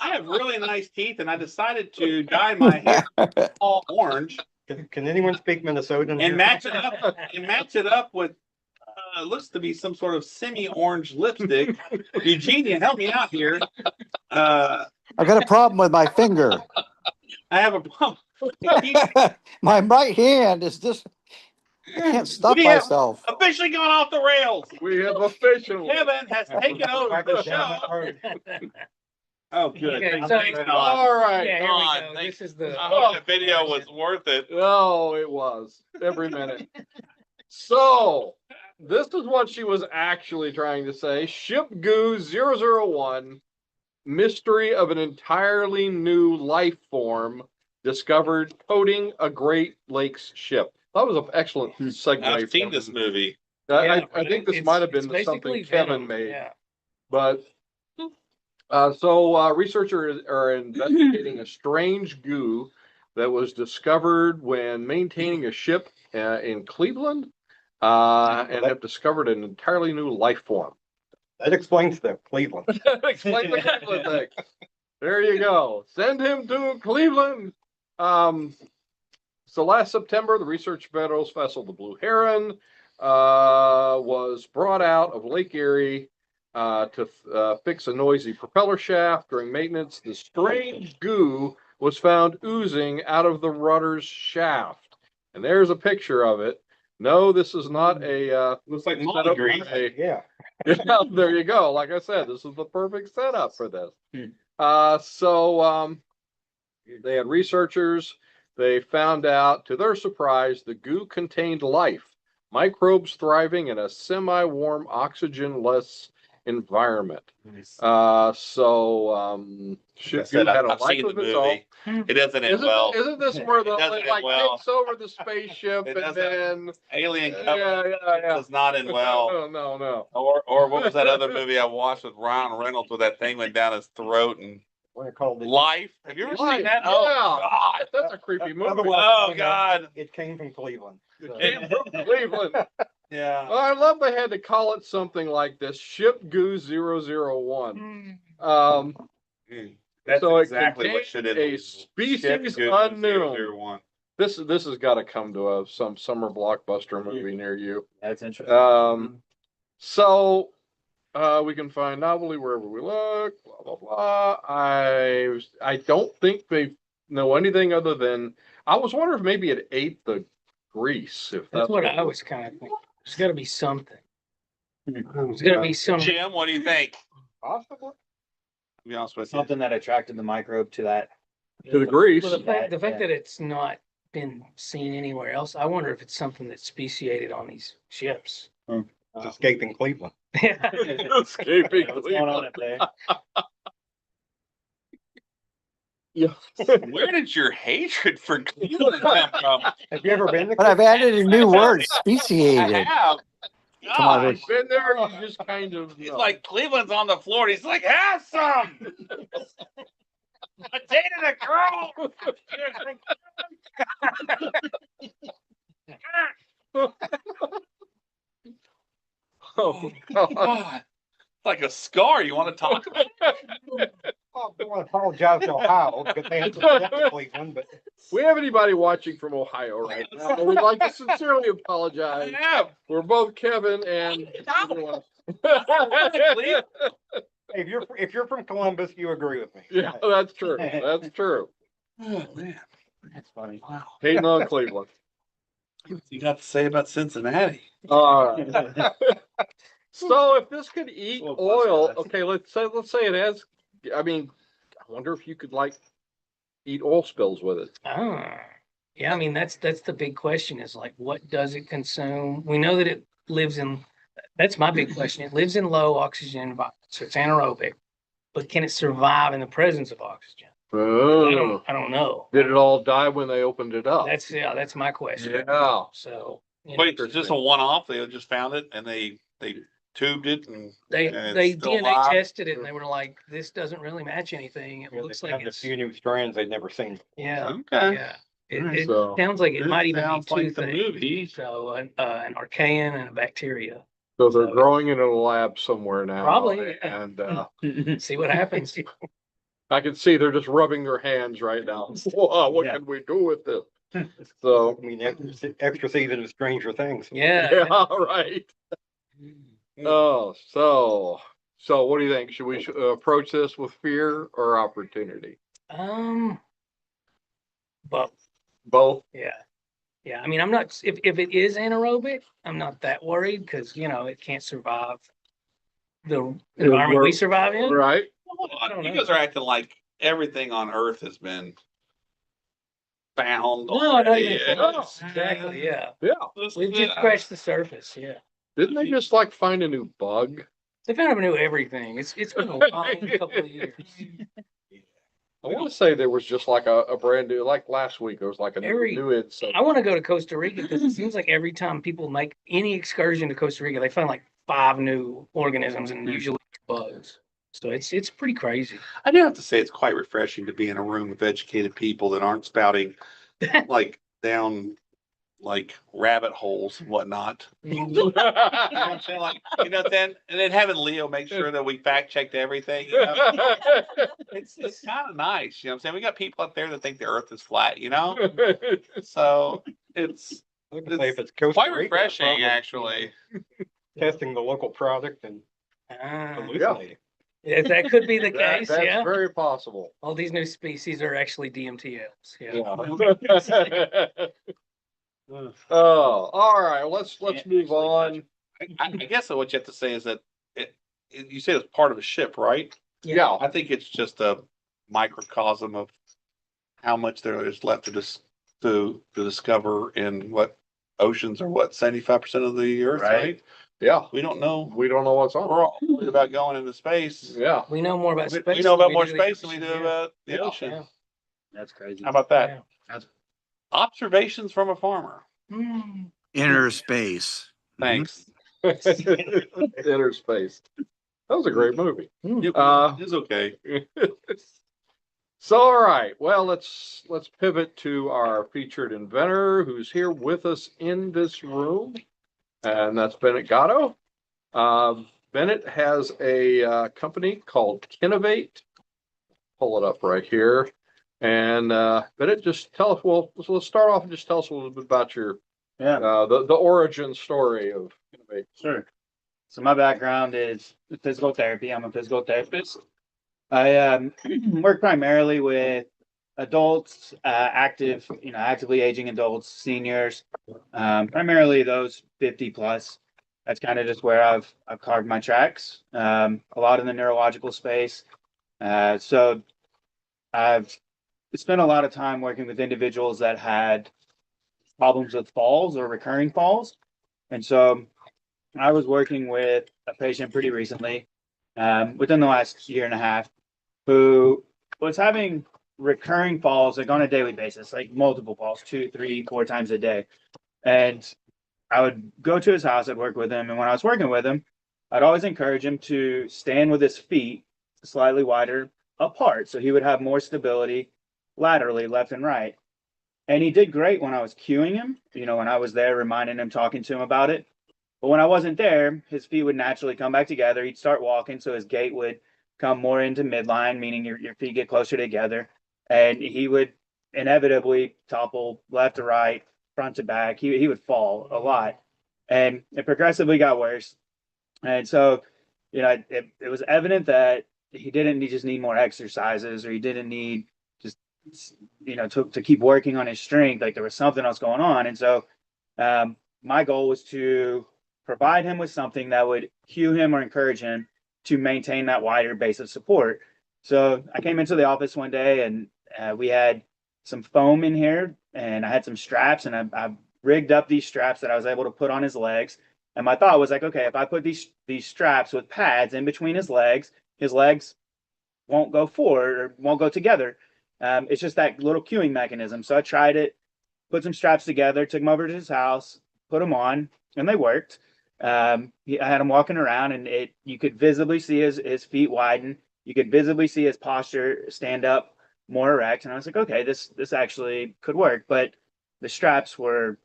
have really nice teeth, and I decided to dye my hair all orange Can anyone speak Minnesotan? and match it up with looks to be some sort of semi-orange lipstick. Eugenia, help me out here. I've got a problem with my finger. I have a problem. My right hand is just, I can't stop We have- myself. Officially gone off the rails. We have officially. Kevin has taken over the show. Oh, good. Okay, Thanks, so- thanks, Don. All right. Yeah, here Don, we go. thanks. This is the. I hope the video was worth it. Oh, it was every minute. So this is what she was actually trying to say. Ship Goo 001, mystery of an entirely new life form discovered coating a Great Lakes ship. That was an excellent segue. I've seen from- this movie. I think this It's- might have it's been something basically Kevin Venom, made, yeah. but so researchers are investigating a strange goo that was discovered when maintaining a ship in Cleveland, and have discovered an entirely new life form. That explains the Cleveland. Explain the Cleveland thing. There you go. Send him to Cleveland. So last September, the research vessel, the Blue Heron, was brought out of Lake Erie to fix a noisy propeller shaft during maintenance. The strange goo was found oozing out of the rudder's shaft. And there's a picture of it. No, this is not a Looks like setup molly grease. for a- Yeah. yeah, there you go. Like I said, this is the perfect setup for this. They had researchers. They found out, to their surprise, the goo contained life, microbes thriving in a semi-warm, oxygen-less environment. Ship Goo had a I've life seen the of its own. movie. It doesn't end well. Isn't this where the It doesn't like end well. takes over the spaceship It and doesn't- then Alien yeah, Covenant does not end well. No. Or what was that other movie I watched with Ryan Reynolds where that thing went down his throat and What I call the. Life. Have you ever seen Life, that? Oh, yeah. God. That's a creepy movie. Otherwise, Oh, you know, God. It came from Cleveland. so. Came from Cleveland. Yeah. Well, I love they had to call it something like this, Ship Goo 001. That's So it exactly what contained should a species unknown. This has got to come to some summer blockbuster movie near you. That's interesting. So we can find novelty wherever we look. Blah blah blah. I don't think they know anything other than I was wondering if maybe it ate the grease. If That's what I was kind of thinking. There's got to be something. There's got to be some. Jim, what do you think? Possibly. To be honest with you. Something that attracted the microbe to that. to the grease. Well, the fact Yeah. that it's not been seen anywhere else, I wonder if it's something that's speciated on these ships. It's escaping Cleveland. Escaping What's going on up there? Yeah. Where did your hatred for Cleveland come from? Have you ever been to? But I've added a new word, I speciated. have. Come on, God. Rich. Been there, you just kind of. It's like Cleveland's on the floor and he's like, have some. I dated a girl. Oh, God. God. It's like a scar. You want to talk about? Oh, I want to apologize to Ohio because they had to step to Cleveland, but We have anybody watching from Ohio right now. and We'd like to sincerely I apologize. have. We're both Kevin and. if you're from Columbus, you agree with me. Yeah, that's true. That's true. Oh, man. That's funny. Wow. Hating on Cleveland. You got to say about Cincinnati. All right. So if this could eat Well, oil, that's- okay, let's say it has. I mean, I wonder if you could like eat oil spills with it. Yeah, I mean that's the big question is like what does it consume? We know that it lives in that's my big question. It lives in low oxygen environments, so it's anaerobic, but can it survive in the presence of oxygen? Oh. I don't know. Did it all die when they opened it up? That's my question. Yeah. So you know, Wait, it's just a one-off. They just found it and they tubed it and they and they it's still DNA alive? tested it and they were like, this doesn't really match anything. It Yeah, looks they like found a it's few new strands they'd never seen. yeah, Okay. yeah. It So- sounds like it might even be sounds two like the things. movie. So an archaean and a bacteria. So they're growing in a lab somewhere now. Probably, yeah. And See what happens. I can see they're just rubbing their hands right now. Whoa, what Yeah. can we do with this? So, I mean, extra season of Stranger Things. Yeah. yeah, right. Oh, so what do you think? Should we approach this with fear or opportunity? But Both. yeah. Yeah. I mean, I'm not, if it is anaerobic, I'm not that worried because, you know, it can't survive the environment we survive in. Right. Hold I don't on. You know. guys are acting like everything on Earth has been found. No, not already. even close. Exactly. Yeah. Yeah. We've just scratched the surface. Yeah. Didn't they just like find a new bug? They found out new everything. It's been a long couple of years. I want to say there was just like a brand new, like last week, there was like a new insect. I want to go to Costa Rica because it seems like every time people make any excursion to Costa Rica, they find like 5 new organisms and usually bugs. So it's pretty crazy. I do have to say it's quite refreshing to be in a room with educated people that aren't spouting like down like rabbit holes and whatnot. You know what I'm saying? Like, you know, then and then having Leo make sure that we fact checked everything. You know? It's kind of nice. You know what I'm saying? We got people out there that think the earth is flat, you know? So it's I can say if it's Costa quite Rica, refreshing probably actually. testing the local product and Ah, hallucinating. yeah, that could be the case. That's Yeah. very possible. All these new species are actually DMTLs. Yeah. Oh, all right. Let's move on. I guess what you have to say is that you say it's part of a ship, right? Yeah. I think it's just a microcosm of how much there is left to discover in what oceans are 75% of the earth, Right. right? Yeah. We don't know. We don't know what's on. We're all worried about going into space. Yeah. We know more about space. We know about than more do the space than we ocean, do yeah. about the Yeah. ocean. Yeah. That's crazy. How about that? Yeah. That's Observations from a farmer. Mm. Inner space. Thanks. Inner space. That was a great movie. It Uh, is okay. So, all right, well, let's pivot to our featured inventor who's here with us in this room, and that's Bennett Gatto. Bennett has a company called Kenovate. Pull it up right here. And Bennett, just tell us, well, let's start off and just tell us a little bit about your the origin story of Kenovate. Sure. So my background is physical therapy. I'm a physical therapist. I work primarily with adults, actively aging adults, seniors, primarily those 50 plus. That's kind of just where I've carved my tracks. A lot in the neurological space. So I've spent a lot of time working with individuals that had problems with falls or recurring falls. And so I was working with a patient pretty recently, within the last year and a half, who was having recurring falls like on a daily basis, like multiple falls, 2, 3, 4 times a day. And I would go to his house, I'd work with him. And when I was working with him, I'd always encourage him to stand with his feet slightly wider apart. So he would have more stability laterally, left and right. And he did great when I was cueing him, when I was there, reminding him, talking to him about it. But when I wasn't there, his feet would naturally come back together. He'd start walking, so his gait would come more into midline, meaning your feet get closer together. And he would inevitably topple left to right, front to back. He would fall a lot. And it progressively got worse. And so, it was evident that he didn't just need more exercises, or he didn't need just, to keep working on his strength. Like there was something else going on. And so my goal was to provide him with something that would cue him or encourage him to maintain that wider base of support. So I came into the office one day, and we had some foam in here, and I had some straps, and I rigged up these straps that I was able to put on his legs. And my thought was like, okay, if I put these straps with pads in between his legs won't go forward or won't go together. It's just that little cueing mechanism. So I tried it, put some straps together, took them over to his house, put them on, and they worked. I had him walking around, and you could visibly see his feet widen. You could visibly see his posture stand up more erect. And I was like, okay, this actually could work. But the straps were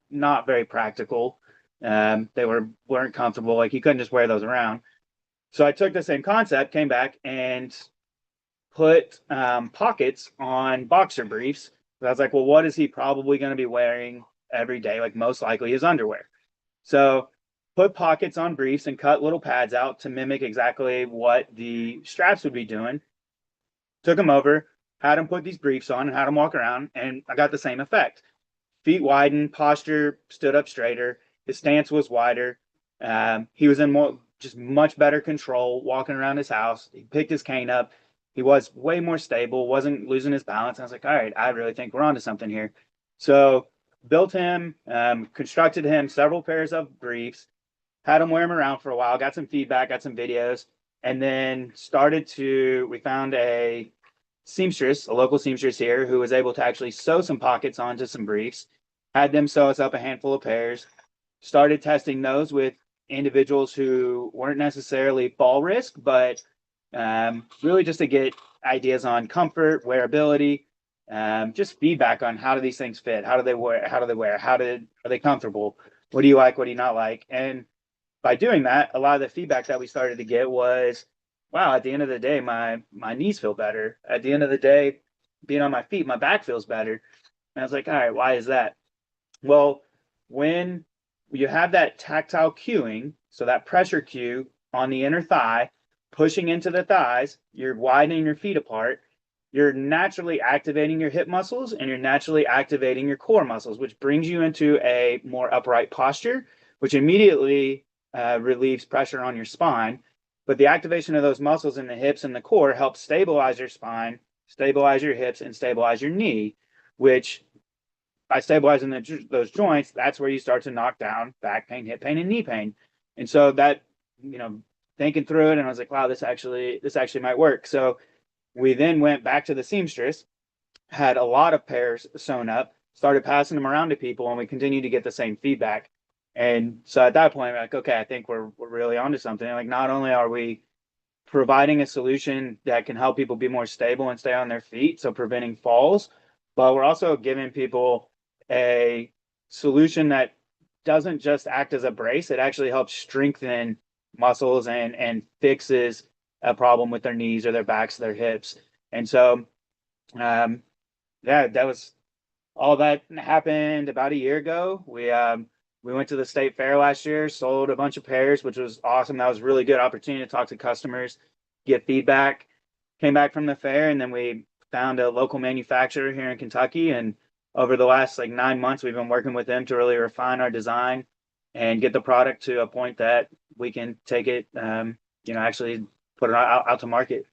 not very practical. They weren't comfortable. Like, he couldn't just wear those around. So I took the same concept, came back, and put pockets on boxer briefs. So I was like, well, what is he probably going to be wearing every day? Like, most likely his underwear. So put pockets on briefs and cut little pads out to mimic exactly what the straps would be doing. Took them over, had him put these briefs on, and had him walk around, and I got the same effect. Feet widened, posture stood up straighter, his stance was wider. He was in much better control walking around his house. He picked his cane up. He was way more stable, wasn't losing his balance. I was like, all right, I really think we're onto something here. So built him, constructed him several pairs of briefs, had him wear them around for a while, got some feedback, got some videos, and then we found a local seamstress here, who was able to actually sew some pockets onto some briefs, had them sew us up a handful of pairs, started testing those with individuals who weren't necessarily fall risk, but really just to get ideas on comfort, wearability, just feedback on how do these things fit, how do they wear, are they comfortable, what do you like, what do you not like. And by doing that, a lot of the feedback that we started to get was, wow, at the end of the day, my knees feel better. At the end of the day, being on my feet, my back feels better. And I was like, all right, why is that? Well, when you have that tactile cueing, so that pressure cue on the inner thigh, pushing into the thighs, you're widening your feet apart, you're naturally activating your hip muscles, and you're naturally activating your core muscles, which brings you into a more upright posture, which immediately relieves pressure on your spine. But the activation of those muscles in the hips and the core helps stabilize your spine, stabilize your hips, and stabilize your knee, which by stabilizing those joints, that's where you start to knock down back pain, hip pain, and knee pain. And so that, thinking through it, and I was like, wow, this actually might work. So we then went back to the seamstress, had a lot of pairs sewn up, started passing them around to people, and we continued to get the same feedback. And so at that point, I'm like, okay, I think we're really onto something. Like, not only are we providing a solution that can help people be more stable and stay on their feet, so preventing falls. But we're also giving people a solution that doesn't just act as a brace, it actually helps strengthen muscles and fixes a problem with their knees or their backs, their hips. And so, yeah, that was all that happened about a year ago. We went to the state fair last year, sold a bunch of pairs, which was awesome. That was a really good opportunity to talk to customers, get feedback. Came back from the fair, and then we found a local manufacturer here in Kentucky. And over the last like 9 months, we've been working with them to really refine our design and get the product to a point that we can take it, actually put it out to market.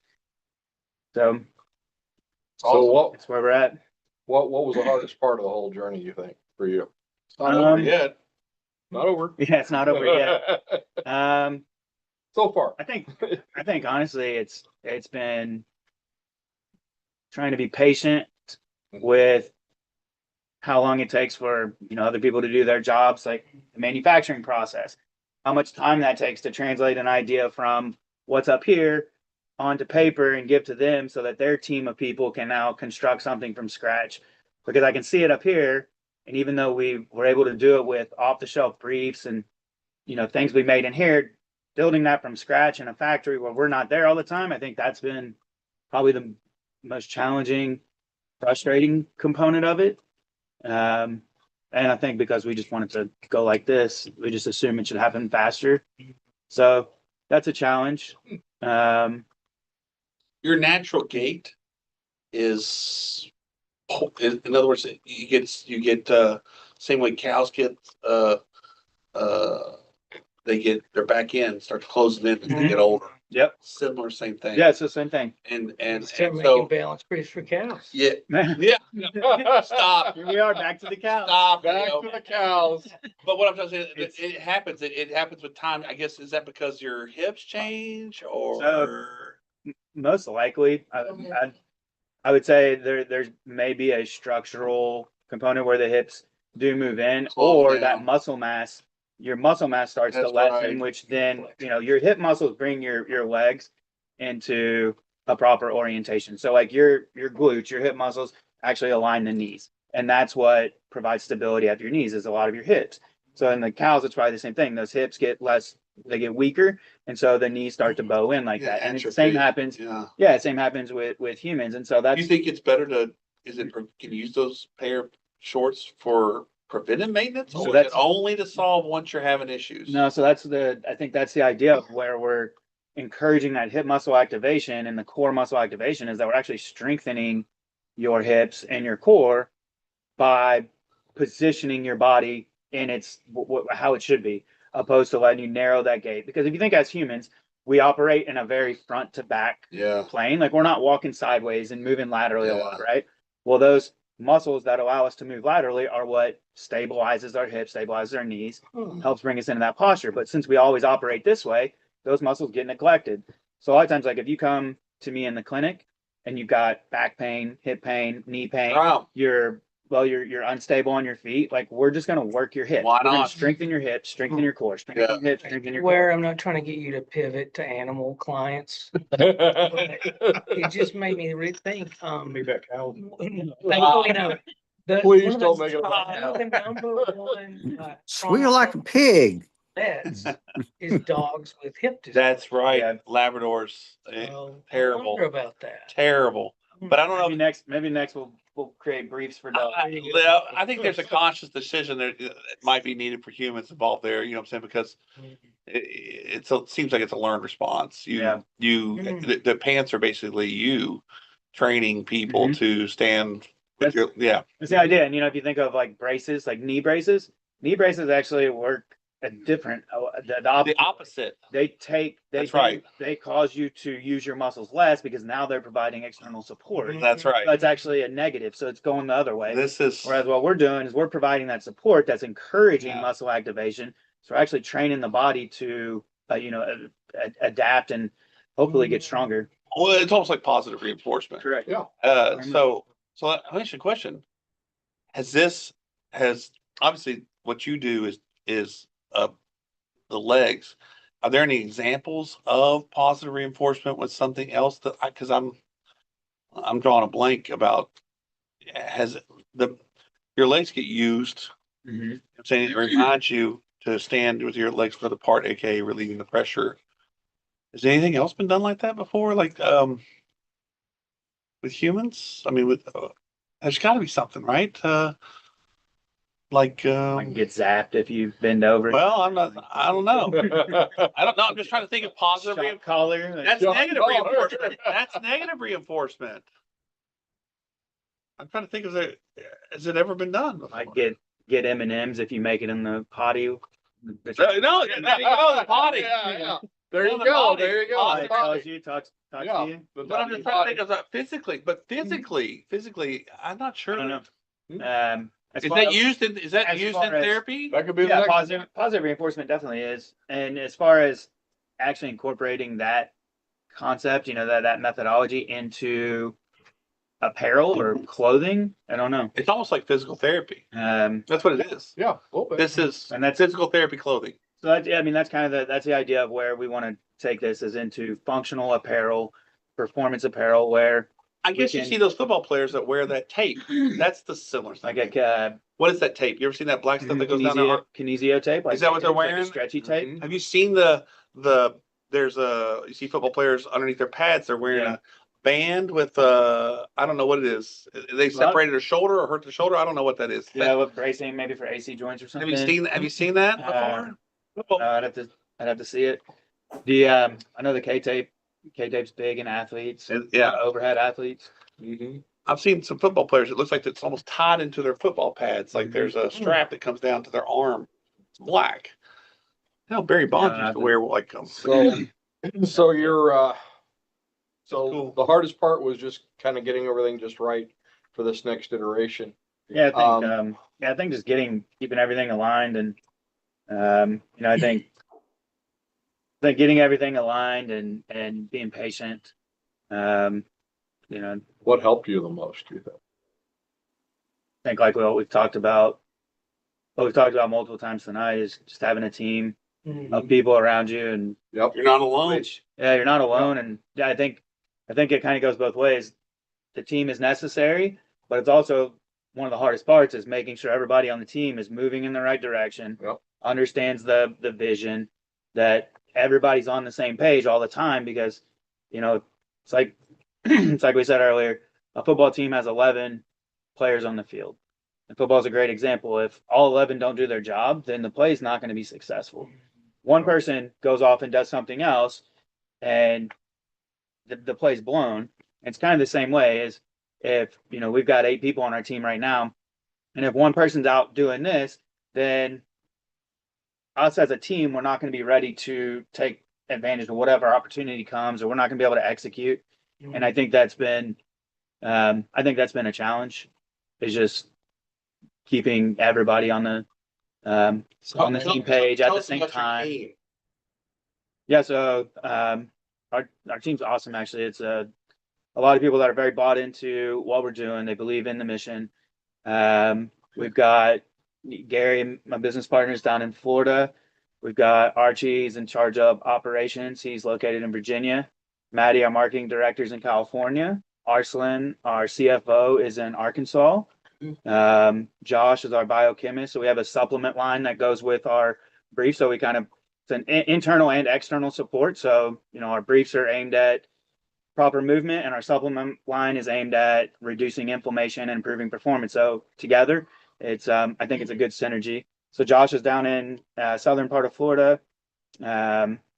So So that's where we're at. what was the hardest part of the whole journey, you think, for you? It's not over yet. Not over. Yeah, it's not over yet. So far. I think honestly, it's been trying to be patient with how long it takes for, other people to do their jobs, like the manufacturing process, how much time that takes to translate an idea from what's up here onto paper and give to them so that their team of people can now construct something from scratch. Because I can see it up here, and even though we were able to do it with off the shelf briefs and, things we made in here, building that from scratch in a factory where we're not there all the time, I think that's been probably the most challenging, frustrating component of it. And I think because we just wanted to go like this, we just assume it should happen faster. So that's a challenge. Your natural gait is, in other words, you get same way cows get they get their back end starts closing in as they get older. Yep. Similar, same thing. Yeah, it's the same thing. And Start making so balance briefs for cows. yeah, stop. Here we are back to the cow. Stop. Back to the cows. But what I'm trying to say, it happens. It happens with time. I guess, is that because your hips change or? Most likely, I would say there's maybe a structural component where the hips do move in, or that muscle mass. Your muscle mass starts to lessen, which then, your hip muscles bring your legs into a proper orientation. So like your glutes, your hip muscles actually align the knees. And that's what provides stability at your knees, is a lot of your hips. So in the cows, it's probably the same thing. Those hips get they get weaker. And so the knees start to bow in like that. And the same happens. Yeah, same happens with humans. And so that's. You think it's better can you use those pair of shorts for preventive maintenance, or is it only to solve once you're having issues? No, so I think that's the idea of where we're encouraging that hip muscle activation, and the core muscle activation is that we're actually strengthening your hips and your core by positioning your body in how it should be, opposed to letting you narrow that gait. Because if you think as humans, we operate in a very front to back plane. Like we're not walking sideways and moving laterally a lot, right? Well, those muscles that allow us to move laterally are what stabilizes our hips, stabilizes our knees, helps bring us into that posture. But since we always operate this way, those muscles get neglected. So a lot of times, like if you come to me in the clinic and you've got back pain, hip pain, knee pain, you're unstable on your feet, like we're just going to work your hips. Why We're gonna not? strengthen your hips, strengthen your core, strengthen your hips, strengthen your core. Where I'm not trying to get you to pivot to animal clients. It just made me rethink. Make that cow. Thankfully, no. Please One of don't the make it about cow. number one, Squeal like a pig. Vets is dogs with hip disease. That's right. Yeah. Labradors, Well, I terrible, wonder about that. terrible. But I don't know. Maybe next we'll create briefs for dogs. I think there's a conscious decision that might be needed for humans involved there. You know what I'm saying? Because it seems like it's a learned response. The pants are basically you training people to stand with your. That's the idea. And if you think of like braces, like knee braces actually work a different, the opposite. That's right. They cause you to use your muscles less because now they're providing external support. That's right. So it's actually a negative. So it's going the other way. Whereas what we're doing is we're providing that support that's encouraging muscle activation. So we're actually training the body to, adapt and hopefully get stronger. Well, it's almost like positive reinforcement. Correct. Yeah. So let me ask you a question. Has obviously what you do is the legs. are there any examples of positive reinforcement with something else that because I'm drawing a blank about has your legs get used. Mm-hmm. I'm saying it reminds you to stand with your legs further apart, aka relieving the pressure. Has anything else been done like that before? Like with humans? I mean, with there's got to be something, right? Like Get zapped if you bend over. well, I don't know. I don't know. I'm just trying to think of positive Shock collar. That's Shock negative collar. reinforcement. That's negative reinforcement. I'm trying to think of it. Has it ever been done before? Like get M&Ms if you make it in the potty. No, there you go, the potty. Yeah. There you the go. potty. There you go. Potty. It tells you, talks Yeah. to you. But I'm just trying to think of that physically. But physically, I'm not sure. I don't know. As Is far that as- used in as in far as- therapy? That could be the Yeah, next. positive reinforcement definitely is. And as far as actually incorporating that concept, that methodology into apparel or clothing, I don't know. It's almost like physical therapy. That's what it is. Yeah, a little bit. This is And that's physical therapy clothing. So that's kind of that's the idea of where we want to take this is into functional apparel, performance apparel, where I guess you can- see those football players that wear that tape. That's the similar thing. like a What is that tape? You ever seen that black stuff that goes down their arm? kinesio tape. Like Is that what they're like a wearing? stretchy tape. Mhm. Have you seen there's you see football players underneath their pads, they're wearing Yeah. a band with I don't know what it is. They separated a shoulder or hurt the shoulder. I don't know what that is. Yeah, with bracing maybe for AC joints or Have something. you seen that before? I'd have to see it. I know the K tape's big in athletes. Yeah. Overhead athletes. Mhm. I've seen some football players. It looks like it's almost tied into their football pads. Like there's a strap that comes down to their arm. It's black. Barry Bonds used to wear like So you're so Cool. the hardest part was just kind of getting everything just right for this next iteration. Yeah, I think just keeping everything aligned and I think getting everything aligned and being patient. What helped you the most, do you think? I think like what we've talked about multiple times tonight is just having a team of people around you and Yep. you're not alone. you're not alone. And yeah, I think it kind of goes both ways. The team is necessary, but it's also one of the hardest parts is making sure everybody on the team is moving in the right direction, Yep. understands the vision, that everybody's on the same page all the time because, it's like, it's like we said earlier, a football team has 11 players on the field. And football is a great example. If all 11 don't do their job, then the play is not going to be successful. One person goes off and does something else and the play's blown. It's kind of the same way as if, we've got 8 people on our team right now. And if one person's out doing this, then us as a team, we're not going to be ready to take advantage of whatever opportunity comes, or we're not going to be able to execute. And I think that's been a challenge, is just keeping everybody on the team page at the same time. Yeah, so our team's awesome. Actually, it's a lot of people that are very bought into what we're doing. They believe in the mission. We've got Gary, my business partner, is down in Florida. We've got Archie, he's in charge of operations. He's located in Virginia. Maddie, our marketing director, is in California. Arslan, our CFO, is in Arkansas. Josh is our biochemist. So we have a supplement line that goes with our brief. So it's an internal and external support. So, our briefs are aimed at proper movement and our supplement line is aimed at reducing inflammation and improving performance. So together, I think it's a good synergy. So Josh is down in southern part of Florida.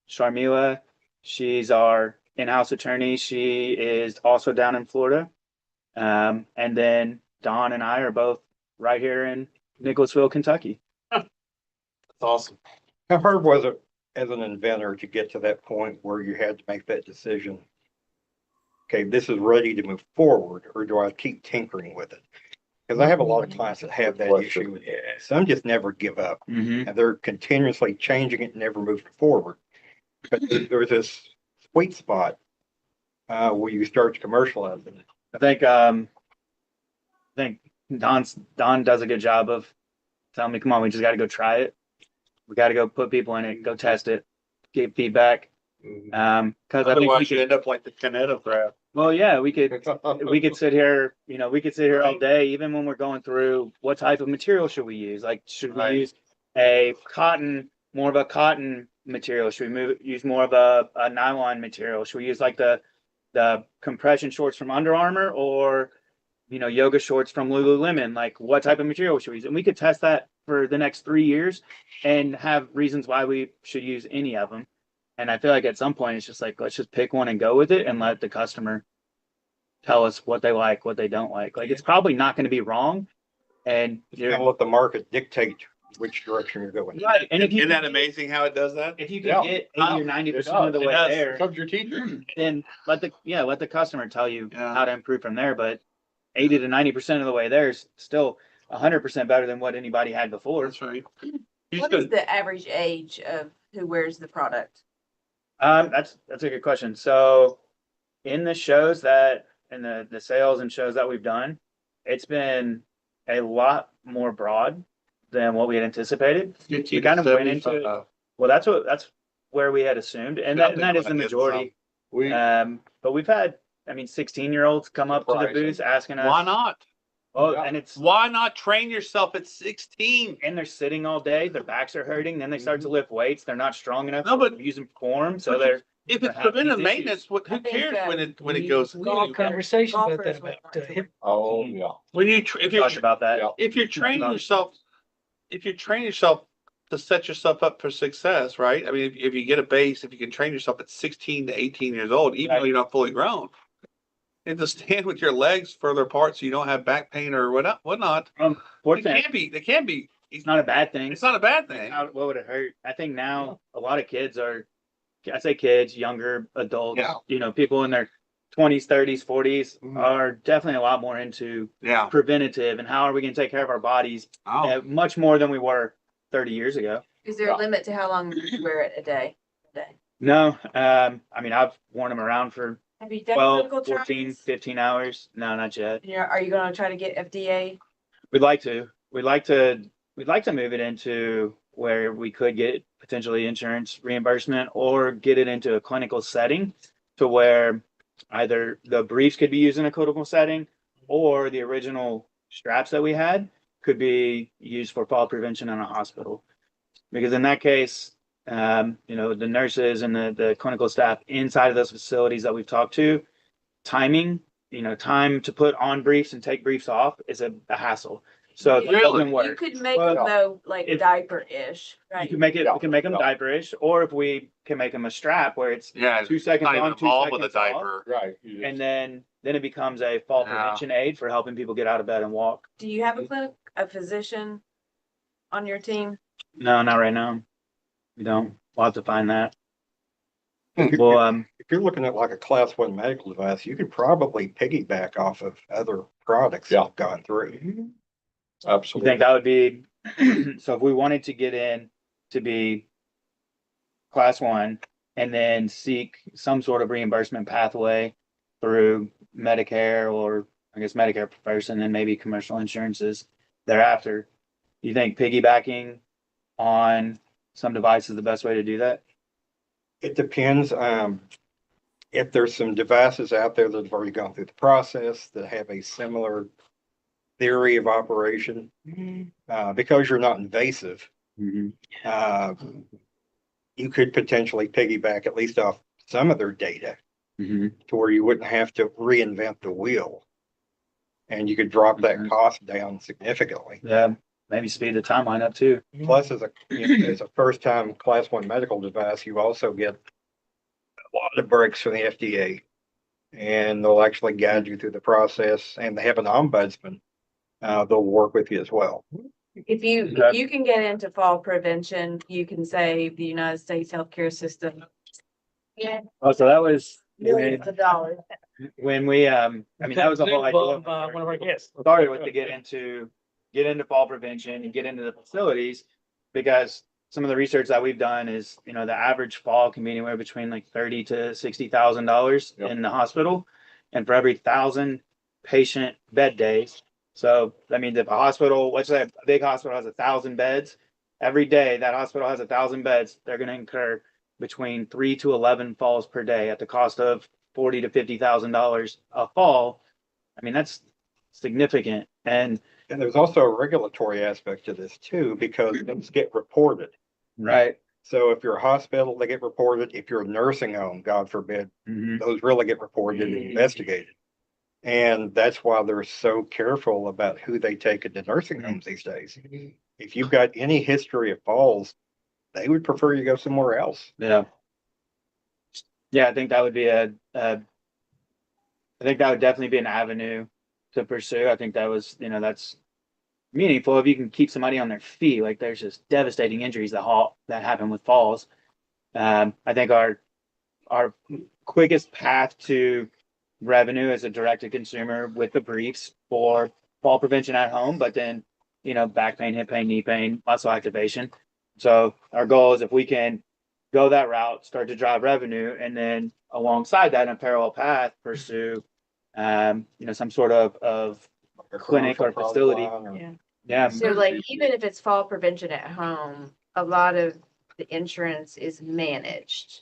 Sharmila, she's our in-house attorney. She is also down in Florida. And then Don and I are both right here in Nicholasville, Kentucky. That's awesome. How hard was it as an inventor to get to that point where you had to make that decision? Okay, this is ready to move forward, or do I keep tinkering with it? Because I have a lot of clients that have that issue. Some just never give up, Mm-hmm. and they're continuously changing it and never moving forward. But there's this sweet spot where you start to commercialize it. I think Don does a good job of telling me, come on, we just got to go try it. We got to go put people in it, go test it. give feedback. Cause I think we Otherwise you could, end up like the kinetograph. well, yeah, we could sit here, we could sit here all day, even when we're going through what type of material should we use? Like, should we Right. use more of a cotton material? Should we use more of a nylon material? Should we use like the compression shorts from Under Armour or, yoga shorts from Lululemon? Like, what type of material should we use? And we could test that for the next 3 years and have reasons why we should use any of them. And I feel like at some point it's just like, let's just pick one and go with it and let the customer tell us what they like, what they don't like. Like, it's probably not going to be wrong. And You gotta let the market dictate which direction you're going. right. And if you Isn't that amazing how it does that? if you can Yeah. get 80 or 90% of the It way does. there, Becomes your teacher. then let the customer tell you Yeah. how to improve from there. But 80 to 90% of the way there is still 100% better than what anybody had before. That's right. What is the average age of who wears the product? That's a good question. So in the shows the sales and shows that we've done, it's been a lot more broad than what we had anticipated. We kind of went into well, that's where we had assumed, and that is the majority. But we've had, 16-year-olds come up to the booth asking us. Why not? Oh, Yeah. and it's Why not train yourself at 16? and they're sitting all day. Their backs are hurting. Then they start to lift weights. They're not strong enough. No, but- to use them form. So but they're If They're it's having preventive these maintenance, who I think, cares when it We- goes? We had a conversation about Golfers that, would about want to hip. Oh, yeah. When you if you talked about that. Yeah. if you're training yourself, to set yourself up for success, right? I mean, if you get a base, if you can train yourself at 16 to 18 years old, even though Right. you're not fully grown, and to stand with your legs further apart so you don't have back pain or whatnot. It Fortunately, can't be. it's not a bad thing. It's not a bad thing. What would it hurt? I think now a lot of kids I say kids, younger adults, Yeah. people in their 20s, 30s, 40s Mhm. are definitely a lot more into Yeah. preventative and how are we going to take care of our bodies Oh. much more than we were 30 years ago. Is there a limit to how long you wear it a day? No, I've worn them around for Have you done 12, clinical 14, trials? 15 hours. No, not yet. Are you gonna try to get FDA? We'd like to move it into where we could get potentially insurance reimbursement or get it into a clinical setting to where either the briefs could be used in a clinical setting or the original straps that we had could be used for fall prevention in a hospital. Because in that case, the nurses and the clinical staff inside of those facilities that we've talked to, time to put on briefs and take briefs off is a hassle. So it doesn't You work. could make Well, them though, like if- diaper-ish, You right? can make it, we can make them diaperish, or if we can make them a strap where it's Yeah. 2 seconds Not even on, 2 involved with a seconds off. diaper. Right. And then it becomes a fall Yeah. prevention aid for helping people get out of bed and walk. Do you have a physician on your team? No, not right now. We don't. We'll have to find that. If Well, you're looking at like a class 1 medical device, you could probably piggyback off of other products that have gone through. you Absolutely. think that would be, so if we wanted to get in to be class 1 and then seek some sort of reimbursement pathway through Medicare or I guess Medicare first and then maybe commercial insurances thereafter, you think piggybacking on some device is the best way to do that? It depends. If there's some devices out there that have already gone through the process that have a similar theory of operation, because you're not invasive, you could potentially piggyback at least off some of their data to where you wouldn't have to reinvent the wheel. And you could drop that cost down significantly. Yeah, maybe speed the timeline up too. Plus, as a first-time class 1 medical device, you also get a lot of breaks from the FDA. And they'll actually guide you through the process, and they have an ombudsman. They'll work with you as well. If you can get into fall prevention, you can save the United States healthcare system. Yeah, Oh, so that was millions of dollars. when we, that was the whole idea. One of our guests. Started with to get into fall prevention and get into the facilities because some of the research that we've done is, the average fall can be anywhere between like $30,000 to $60,000 Yep. in the hospital. And for every 1,000 patient bed days. So that means if a hospital, let's say a big hospital has 1,000 beds, every day that hospital has 1,000 beds, they're going to incur between 3 to 11 falls per day at the cost of $40,000 to $50,000 a fall. I mean, that's significant. And there's also a regulatory aspect to this too, because things get reported. right. So if you're a hospital, they get reported. If you're a nursing home, God forbid, those really get reported and investigated. And that's why they're so careful about who they take into nursing homes these days. If you've got any history of falls, they would prefer you go somewhere else. Yeah. Yeah, I think that would be I think that would definitely be an avenue to pursue. I think that was, that's meaningful if you can keep somebody on their feet. Like there's just devastating injuries that happen with falls. I think our quickest path to revenue is a direct to consumer with the briefs for fall prevention at home, but then, back pain, hip pain, knee pain, muscle activation. So our goal is if we can go that route, start to drive revenue, and then alongside that in a parallel path, pursue, some sort of clinic or facility. Yeah. So like, even if it's fall prevention at home, a lot of the insurance is managed.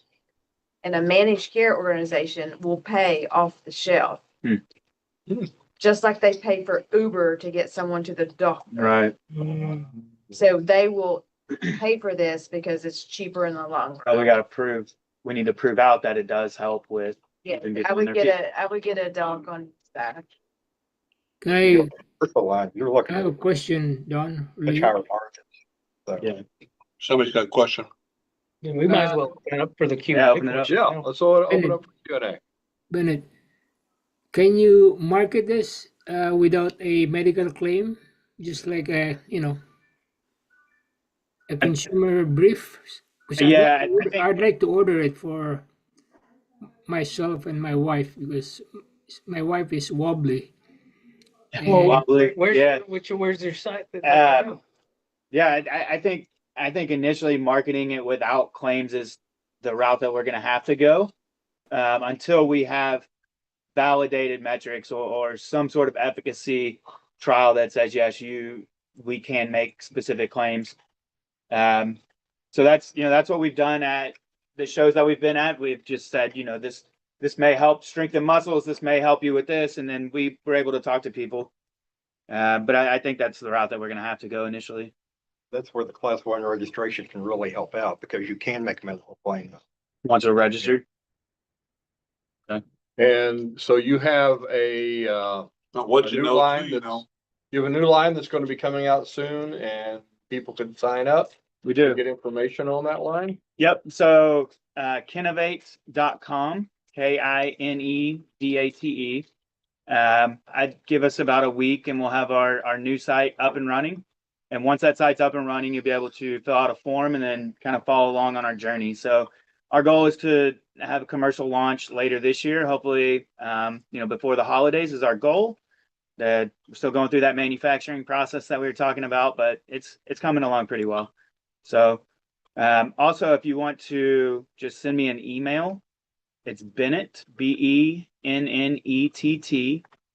And a managed care organization will pay off the shelf. Just like they pay for Uber to get someone to the doctor. Right. So they will pay for this because it's cheaper in the long run. We need to prove out that it does help with. Yeah, people I on would their get a dog on that. Can I, You're looking I have a at question, Don? much higher margins. So. Yeah. Somebody's got a question. Yeah, we might as well open it up for the Q. Yeah, open it up. Yeah, let's open up for Q&A. Bennett, can you market this without a medical claim? Just like a consumer brief? 'Cause Yeah, I'd like to order it for myself and my wife because my wife is wobbly. Wobbly. Where's Yeah. where's your site? That Yeah, I think initially marketing it without claims is the route that we're going to have to go until we have validated metrics or some sort of efficacy trial that says yes, we can make specific claims. So that's what we've done at the shows that we've been at. We've just said this may help strengthen muscles, this may help you with this, and then we were able to talk to people. But I think that's the route that we're going to have to go initially. That's where the Class 1 registration can really help out because you can make medical claims. Once we're registered. And so you have a What a you new know, line too, you that's- know. you have a new line that's going to be coming out soon, and people can sign up We to do. get information on that line. Yep. So Kenovate.com, KINEDATE. I'd give us about a week and we'll have our new site up and running. And once that site's up and running, you'll be able to fill out a form and then kind of follow along on our journey. So our goal is to have a commercial launch later this year. Hopefully, before the holidays is our goal. We're still going through that manufacturing process that we were talking about, but it's coming along pretty well. So also, if you want to just send me an email, it's Bennett, BENNETT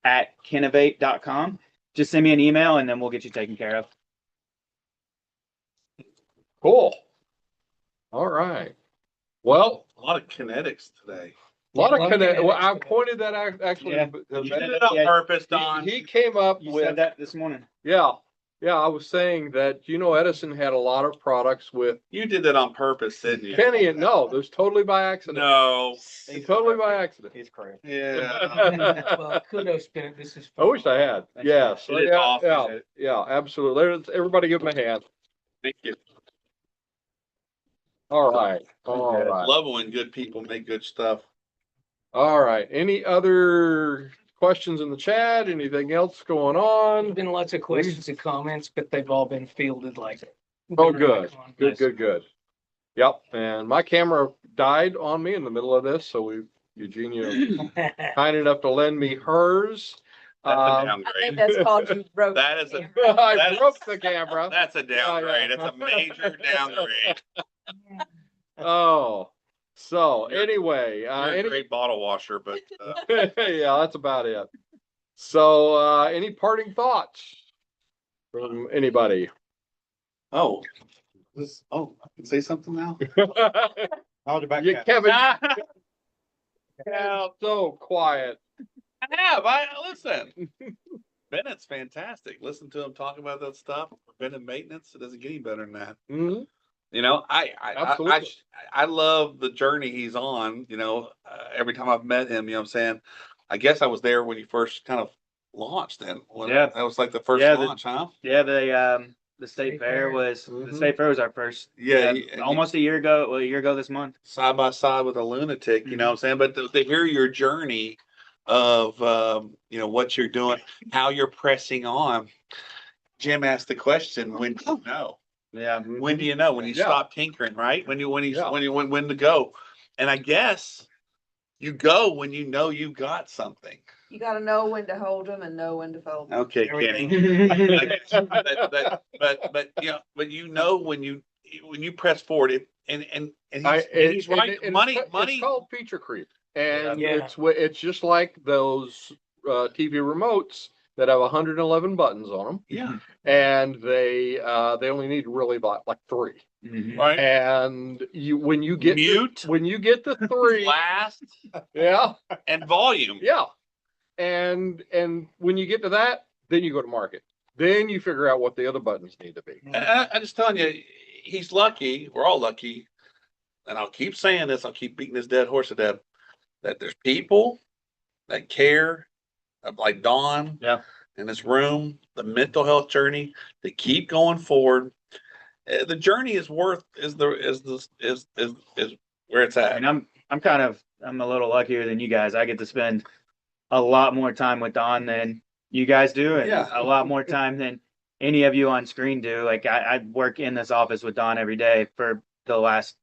@Kenovate.com. Just send me an email and then we'll get you taken care of. Cool. All right. Well, A lot of kinetics today. a lot of Yeah, a lot of connect. Well, I kinetics. pointed that out actually. Yeah. to You Bennett. did it on purpose, Don. He came up You with said that this morning. Yeah. I was saying that Edison had a lot of products with You did that on purpose, didn't you? Kenny, and no, there's totally by accident. No. Totally by accident. He's correct. Yeah. Well, kudos, Bennett. This is. I wish I had. Thanks, Yes. man. It is Yeah, awesome. yeah, absolutely. Everybody give him a hand. Thank you. All right. All right. Love when good people make good stuff. All right. Any other questions in the chat? Anything else going There's on? been lots of questions and comments, but they've all been fielded like. Oh, good. Good. Yep. And my camera died on me in the middle of this, so Eugenia kind enough to lend me hers. That's a I think downgrade. that's called you broke. That is a I That's- broke the camera. that's a downgrade. yeah. That's a major downgrade. Oh, so anyway, You're a any, great bottle washer, but yeah, that's about it. So, any parting thoughts from anybody? I can say something now. I'll be back. Kevin, Yeah, so quiet. I have. Listen. Bennett's fantastic. Listen to him talk about that stuff. Preventive maintenance. It doesn't get any better than that. Mhm. You know, Absolutely. I love the journey he's on. You know, every time I've met him, you know what I'm saying? I guess I was there when you first kind of launched then. Yeah. That was like the first Yeah, launch, huh? Yeah, the state fair was Mhm. the state fair was our first. Yeah, almost a year ago. Well, a year ago this month. side by side with a lunatic, you know what I'm saying? But to hear your journey of, you know, what you're doing, how you're pressing on. Jim asked the question, when do you know? Yeah. When do you know? When you Yeah. stop tinkering, right? When Yeah. when to go. And I guess you go when you know you got something. You gotta know when to hold them and know when to fold them. Okay, There we Kenny. go. But you know when you press forward it and he's And right. Money. It's called feature creep, and Yeah. it's just like those TV remotes that have 111 buttons on them, Yeah. and they only need really like 3. Right. And when you get Mute. when you get the 3, Blast yeah, and volume. yeah, and when you get to that, then you go to market. Then you figure out what the other buttons need to be. And I'm just telling you, he's lucky. We're all lucky. And I'll keep saying this. I'll keep beating this dead horse to death. That there's people that care, like Dawn, Yeah. in this room, the mental health journey, to keep going forward. The journey is where it's at. And I'm a little luckier than you guys. I get to spend a lot more time with Don than you guys do, and Yeah. a lot more time than any of you on screen do. Like I work in this office with Don every day for the last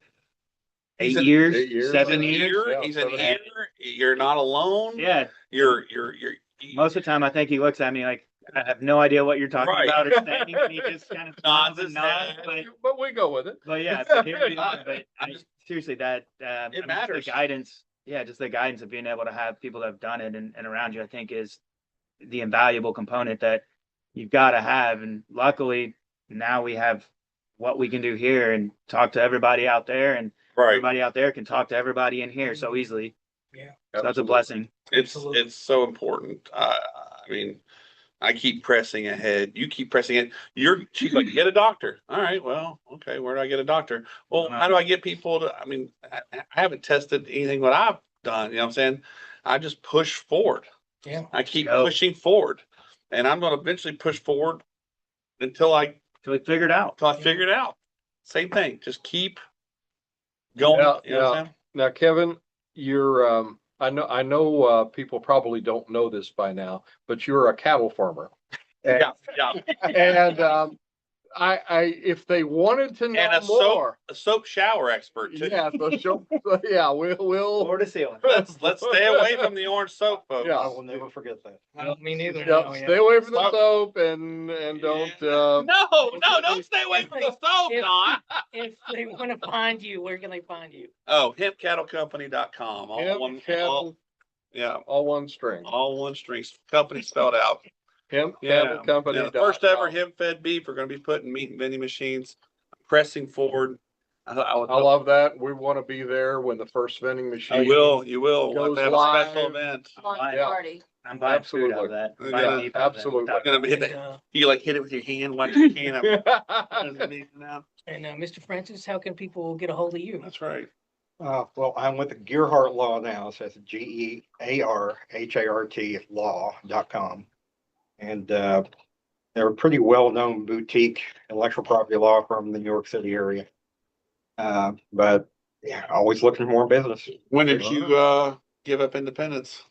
He's 8 a- years, 8 years. 7 He's years. here. Yeah, He's in 7 here. You're not alone. Yeah. You're Most of the time, I think he looks at me like I have no idea what you're talking Right. about or saying, and he just kind of Nods nods his and nods. head. But we go with it. yeah, so here we are. But seriously, that It matters. The guidance, just the guidance of being able to have people that have done it and around you, I think, is the invaluable component that you've got to have. And luckily, now we have what we can do here and talk to everybody out there, and right. everybody out there can talk to everybody in here so easily. Yeah. So that's a blessing. Absolutely. It's so important. I mean, I keep pressing ahead. You keep pressing it. She's like, get a doctor. All right. Well, okay. Where do I get a doctor? Well, how do I get people to? I mean, I haven't tested anything what I've done. You know what I'm saying? I just push forward. Yeah. I keep Go. pushing forward, and I'm going to eventually push forward until I figure it out. figure it out. Same thing. Just keep going. Yeah, You know what I'm saying? Now, Kevin, you're I know people probably don't know this by now, but you're a cattle farmer. Yeah. And if they wanted to know And a more, soap shower expert too. yeah, we'll Floor to ceiling. Let's stay away from the orange soap, folks. Yeah. I will never forget that. Me neither. yeah, no, yeah. stay away from the soap and don't No, don't stay away from the soap, If- Don. If they want to find you, where can they find you? Oh, hempcattlecompany.com. hemp all one string. All one string. Company spelled out. Hemp Yeah. Cattle Company. Yeah, the first ever hemp fed beef. We're going to be putting meat and vending machines, pressing forward. I love that. We want to be there when the first vending machine. You will. We'll Goes have a special live. event. Launch Yeah. party. I'm buying food out Absolutely. of that. Yeah, Buying beef out of that. absolutely. Gonna be hit And, that. You like hit it with your hand, watch your can up. Mr. Francis, how can people get a hold of you? That's right. Well, I'm with the Gearhart Law now, so it's GEARHART law.com. And they're a pretty well-known boutique intellectual property law firm in the New York City area. But yeah, always looking for more business. When did you give up independence?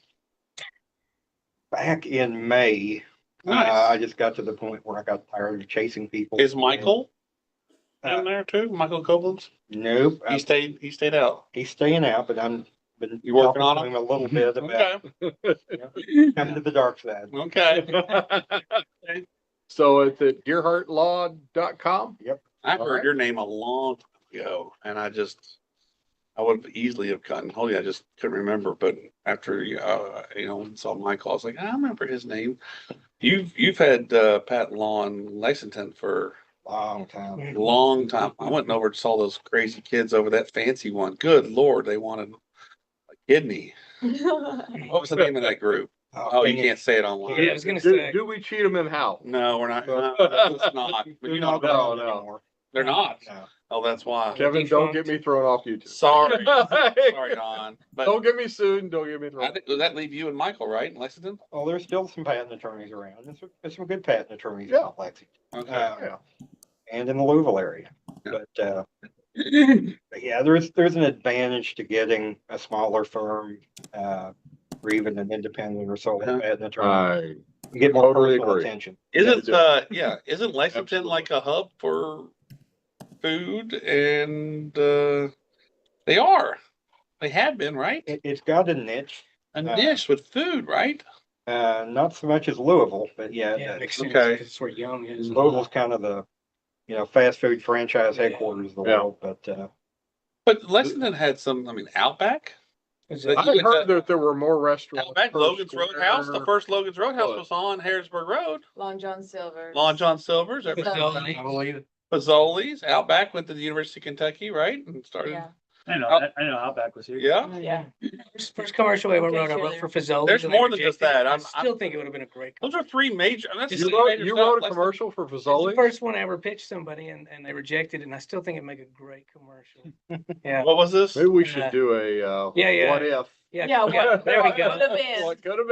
Back in May, Nice. I just got to the point where I got tired of chasing people. Is Michael Uh, in there too? Michael Koblenz? Nope. He stayed out. He's staying out, but I'm been You working talking on to him a little bit about Okay. coming to the dark side. Okay. So it's at gearhartlaw.com. I All heard right. your name a long time ago, and I would have easily have gotten hold of you. I just couldn't remember. But after saw Michael, I was like, I remember his name. You've had patent law in Lexington for Long time. Long time. I went over and saw those crazy kids over that fancy one. Good Lord, they wanted a kidney. What was the name of that group? Oh, you can't say it online. Yeah, I was gonna say. Do we cheat them in how? No, we're not. No, it's not. But you know, No. they're not. No. Oh, that's why. Kevin, don't get me thrown off YouTube. Sorry. Sorry, Don. But Don't get me sued and don't get me I thrown. think, does that leave you and Michael, right, in Lexington? Well, there's still some patent attorneys around. There's some good patent attorneys Yeah. in Lexington. Okay. Yeah. And in the Louisville area. Yeah. But yeah, there's an advantage to getting a smaller firm, or even an independent or solo Uh-huh. patent attorney. I You get more totally personal agree. attention. Isn't Yeah. isn't Lexington Absolutely. like a hub for food and they are. They have been, right? It's got a niche, A niche with food, right? not so much as Louisville, but yeah, Yeah, it makes sense. Okay. 'Cause it's where Young is. Louisville's kind of the, fast food franchise headquarters of the Yeah. world, but, But Lexington had some, I mean, Outback. Is But it- I heard that there were more restaurants. Outback, per Logan's square- Roadhouse. The first Logan's Roadhouse foot. was on Harrisburg Road. Long John Silver. Long John Silver's, Fazoli's. Fazoli's. Outback went to the University of Kentucky, right? And started. Yeah. I know, Oh. I know Outback was here. Yeah. Yeah. First commercial I ever Okay, wrote, I sure, wrote for Fazoli's. There's and they more than just rejected it. that. I I'm- still think it would have been a great. Those are three major. That's Just three You wrote, major you stuff. wrote a Lexington- commercial for It's the Fazoli's? first one I ever pitched somebody and they rejected it, and I still think it'd make a great commercial. Yeah. What was this? Maybe we should Uh, do a, yeah. what if? Yeah, Yeah, what- there we what go. would've been. What could have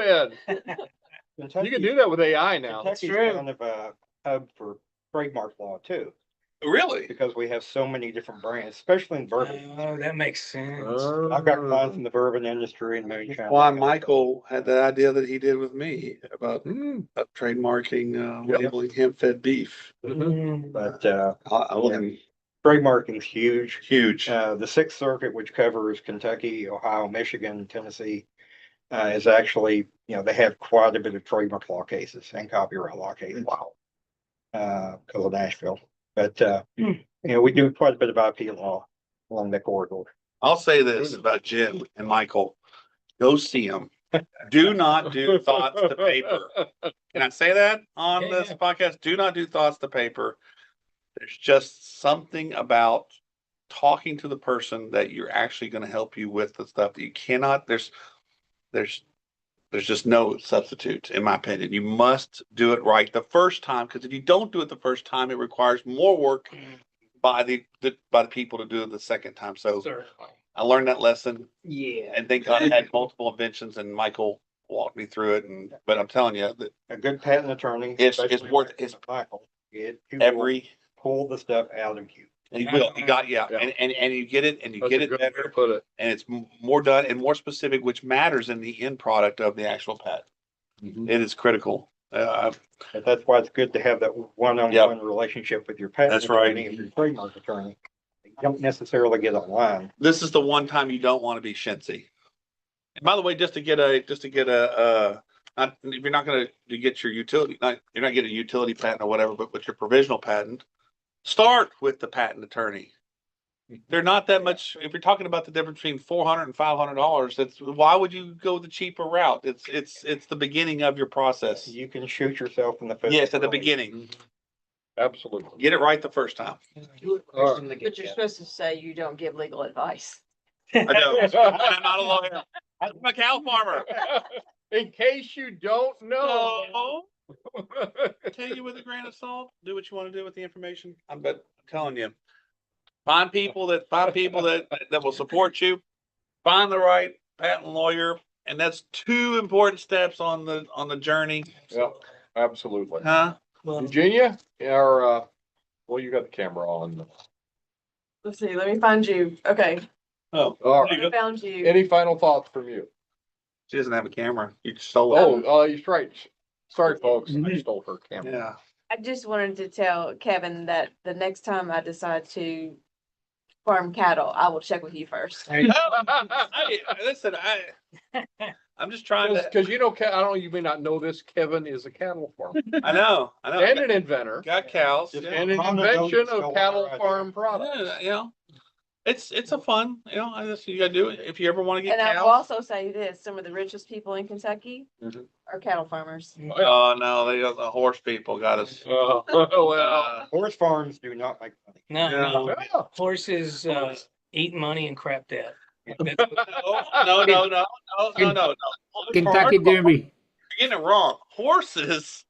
been? You can do that with AI now. Kentucky's true. kind of a hub for trademark law too, Really? because we have so many different brands, especially in bourbon. Oh, that makes sense. I've got clients in the bourbon industry and moonshine. Why Michael had the idea that he did with me about Mm. trademarking, Yep. labeling hemp-fed beef. Mm. But, I wasn't trademarking's huge. huge. The Sixth Circuit, which covers Kentucky, Ohio, Michigan, Tennessee, is actually, they have quite a bit of trademark law cases and copyright law cases. Wow. Because of Nashville. But, we do quite a bit of IP law along that corridor. I'll say this about Jim and Michael. Go see them. Do not do thoughts to paper. Can I say that on Yeah, this yeah. podcast? Do not do thoughts to paper. There's just something about talking to the person that you're actually going to help you with the stuff that you cannot. There's just no substitute, in my opinion. You must do it right the first time, because if you don't do it the first time, it requires more work by the people to do it the second time. So Certainly. I learned that lesson, Yeah. and thank God I had multiple inventions, and Michael walked me through it. But I'm telling you that A good patent attorney. It's especially worth- like Michael, he will every pull the stuff out of you. he will, he got Yeah. and you get it, and you That's get a it good way to better, put it. and it's more done and more specific, which matters in the end product of the actual patent. Mhm. It is critical. But that's why it's good to have that one-on-one relationship with your patent That's right. attorney and your trademark attorney. You don't necessarily get online. This is the one time you don't want to be chintzy. And by the way, just to get a, if you're not going to get your utility, you're not getting a utility patent or whatever, but with your provisional patent, start with the patent attorney. They're not that much. If you're talking about the difference between $400 and $500, that's why would you go the cheaper route? It's the beginning of your process. You can shoot yourself in the foot. Yes, at the early. beginning. Absolutely. Get it right the first time. All right. But you're supposed to say you don't give legal advice. I know. I'm not a lawyer. I'm a cow farmer. In case you don't know. No. Tell you with a grain of salt. Do what you want to do with the information. I'm telling you. Find people that will support you. Find the right patent lawyer, and that's 2 important steps on the journey. Yep, absolutely. Huh? Well, Eugenia, well, you got the camera on. Let's see, let me find you. Okay, Oh, All I right. found you. Any final thoughts from you? she doesn't have a camera. You stole it. Oh, you're right. Sorry, folks. I stole her camera. Yeah. I just wanted to tell Kevin that the next time I decide to farm cattle, I will check with you first. Listen, I'm just trying to. Because I don't know, you may not know this, Kevin is a cattle farmer I know. and an inventor Got cows. Just- Yeah. and an On the invention notes, of go cattle right farm products. Yeah, It's a fun, I guess you gotta do it if you ever want to get And I will cows. also say this, some of the richest people in Kentucky Mhm. are cattle farmers. Oh, no, the horse people got us. Well, Horse farms do not make money. No, yeah. horses, eat money and crap debt. No, no, no, no, no, no, no. Kentucky Derby. You're getting it wrong. Horses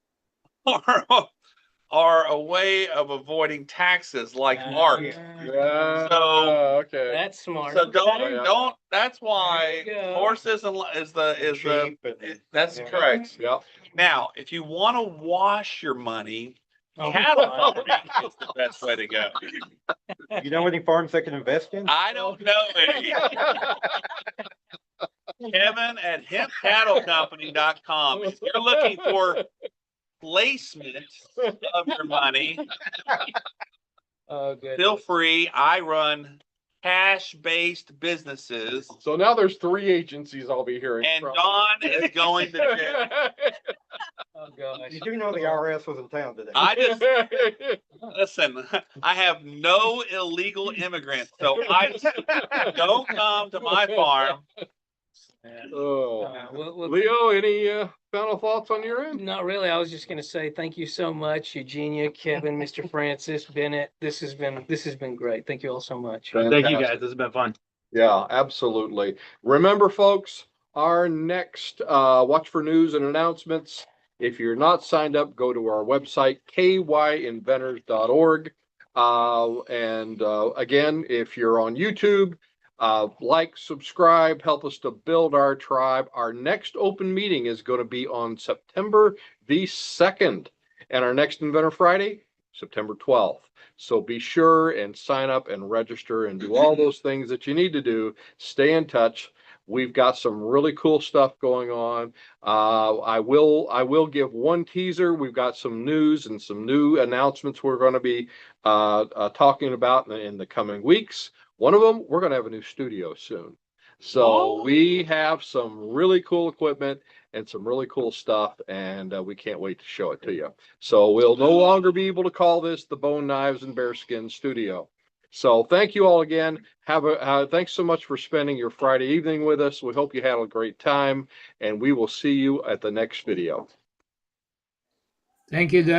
are a way of avoiding taxes like art. Yeah, So- okay. That's smart. So Yeah. don't, that's why There you go. horses is the, Sheep and- that's yeah. correct. Yeah. Now, if you want to wash your money, Oh, cattle farming is the best way to go. You know any farms they can invest in? I don't know any. Kevin at hempcattlecompany.com. If you're looking for placement of your money, Oh, good. feel free. I run cash-based businesses, So now there's 3 agencies I'll be hearing and from. Don is going to jail. Oh, gosh. You do know the IRS was in town today. I just listen. I have no illegal immigrants, so don't come to my farm. Oh. Well, Leo, any final thoughts on your end? not really. I was just gonna say thank you so much, Eugenia, Kevin, Mr. Francis, Bennett. This has been great. Thank you all so much. Thank you Fantastic. guys. This has been fun. Yeah, absolutely. Remember, folks, our next watch for news and announcements. If you're not signed up, go to our website, kyinventors.org. Again, if you're on YouTube, like, subscribe, help us to build our tribe. Our next open meeting is going to be on September the 2nd, and our next Inventor Friday, September 12th. So be sure and sign up and register and do all those things that you need to do. Stay in touch. We've got some really cool stuff going on. I will give one teaser. We've got some news and some new announcements we're going to be talking about in the coming weeks. One of them, we're going to have a new studio soon. So we have some really cool equipment and some really cool stuff, and we can't wait to show it to you. So we'll no longer be able to call this the Bone Knives and Bearskin Studio. So thank you all again. Thanks so much for spending your Friday evening with us. We hope you had a great time, and we will see you at the next video. Thank you, Dan.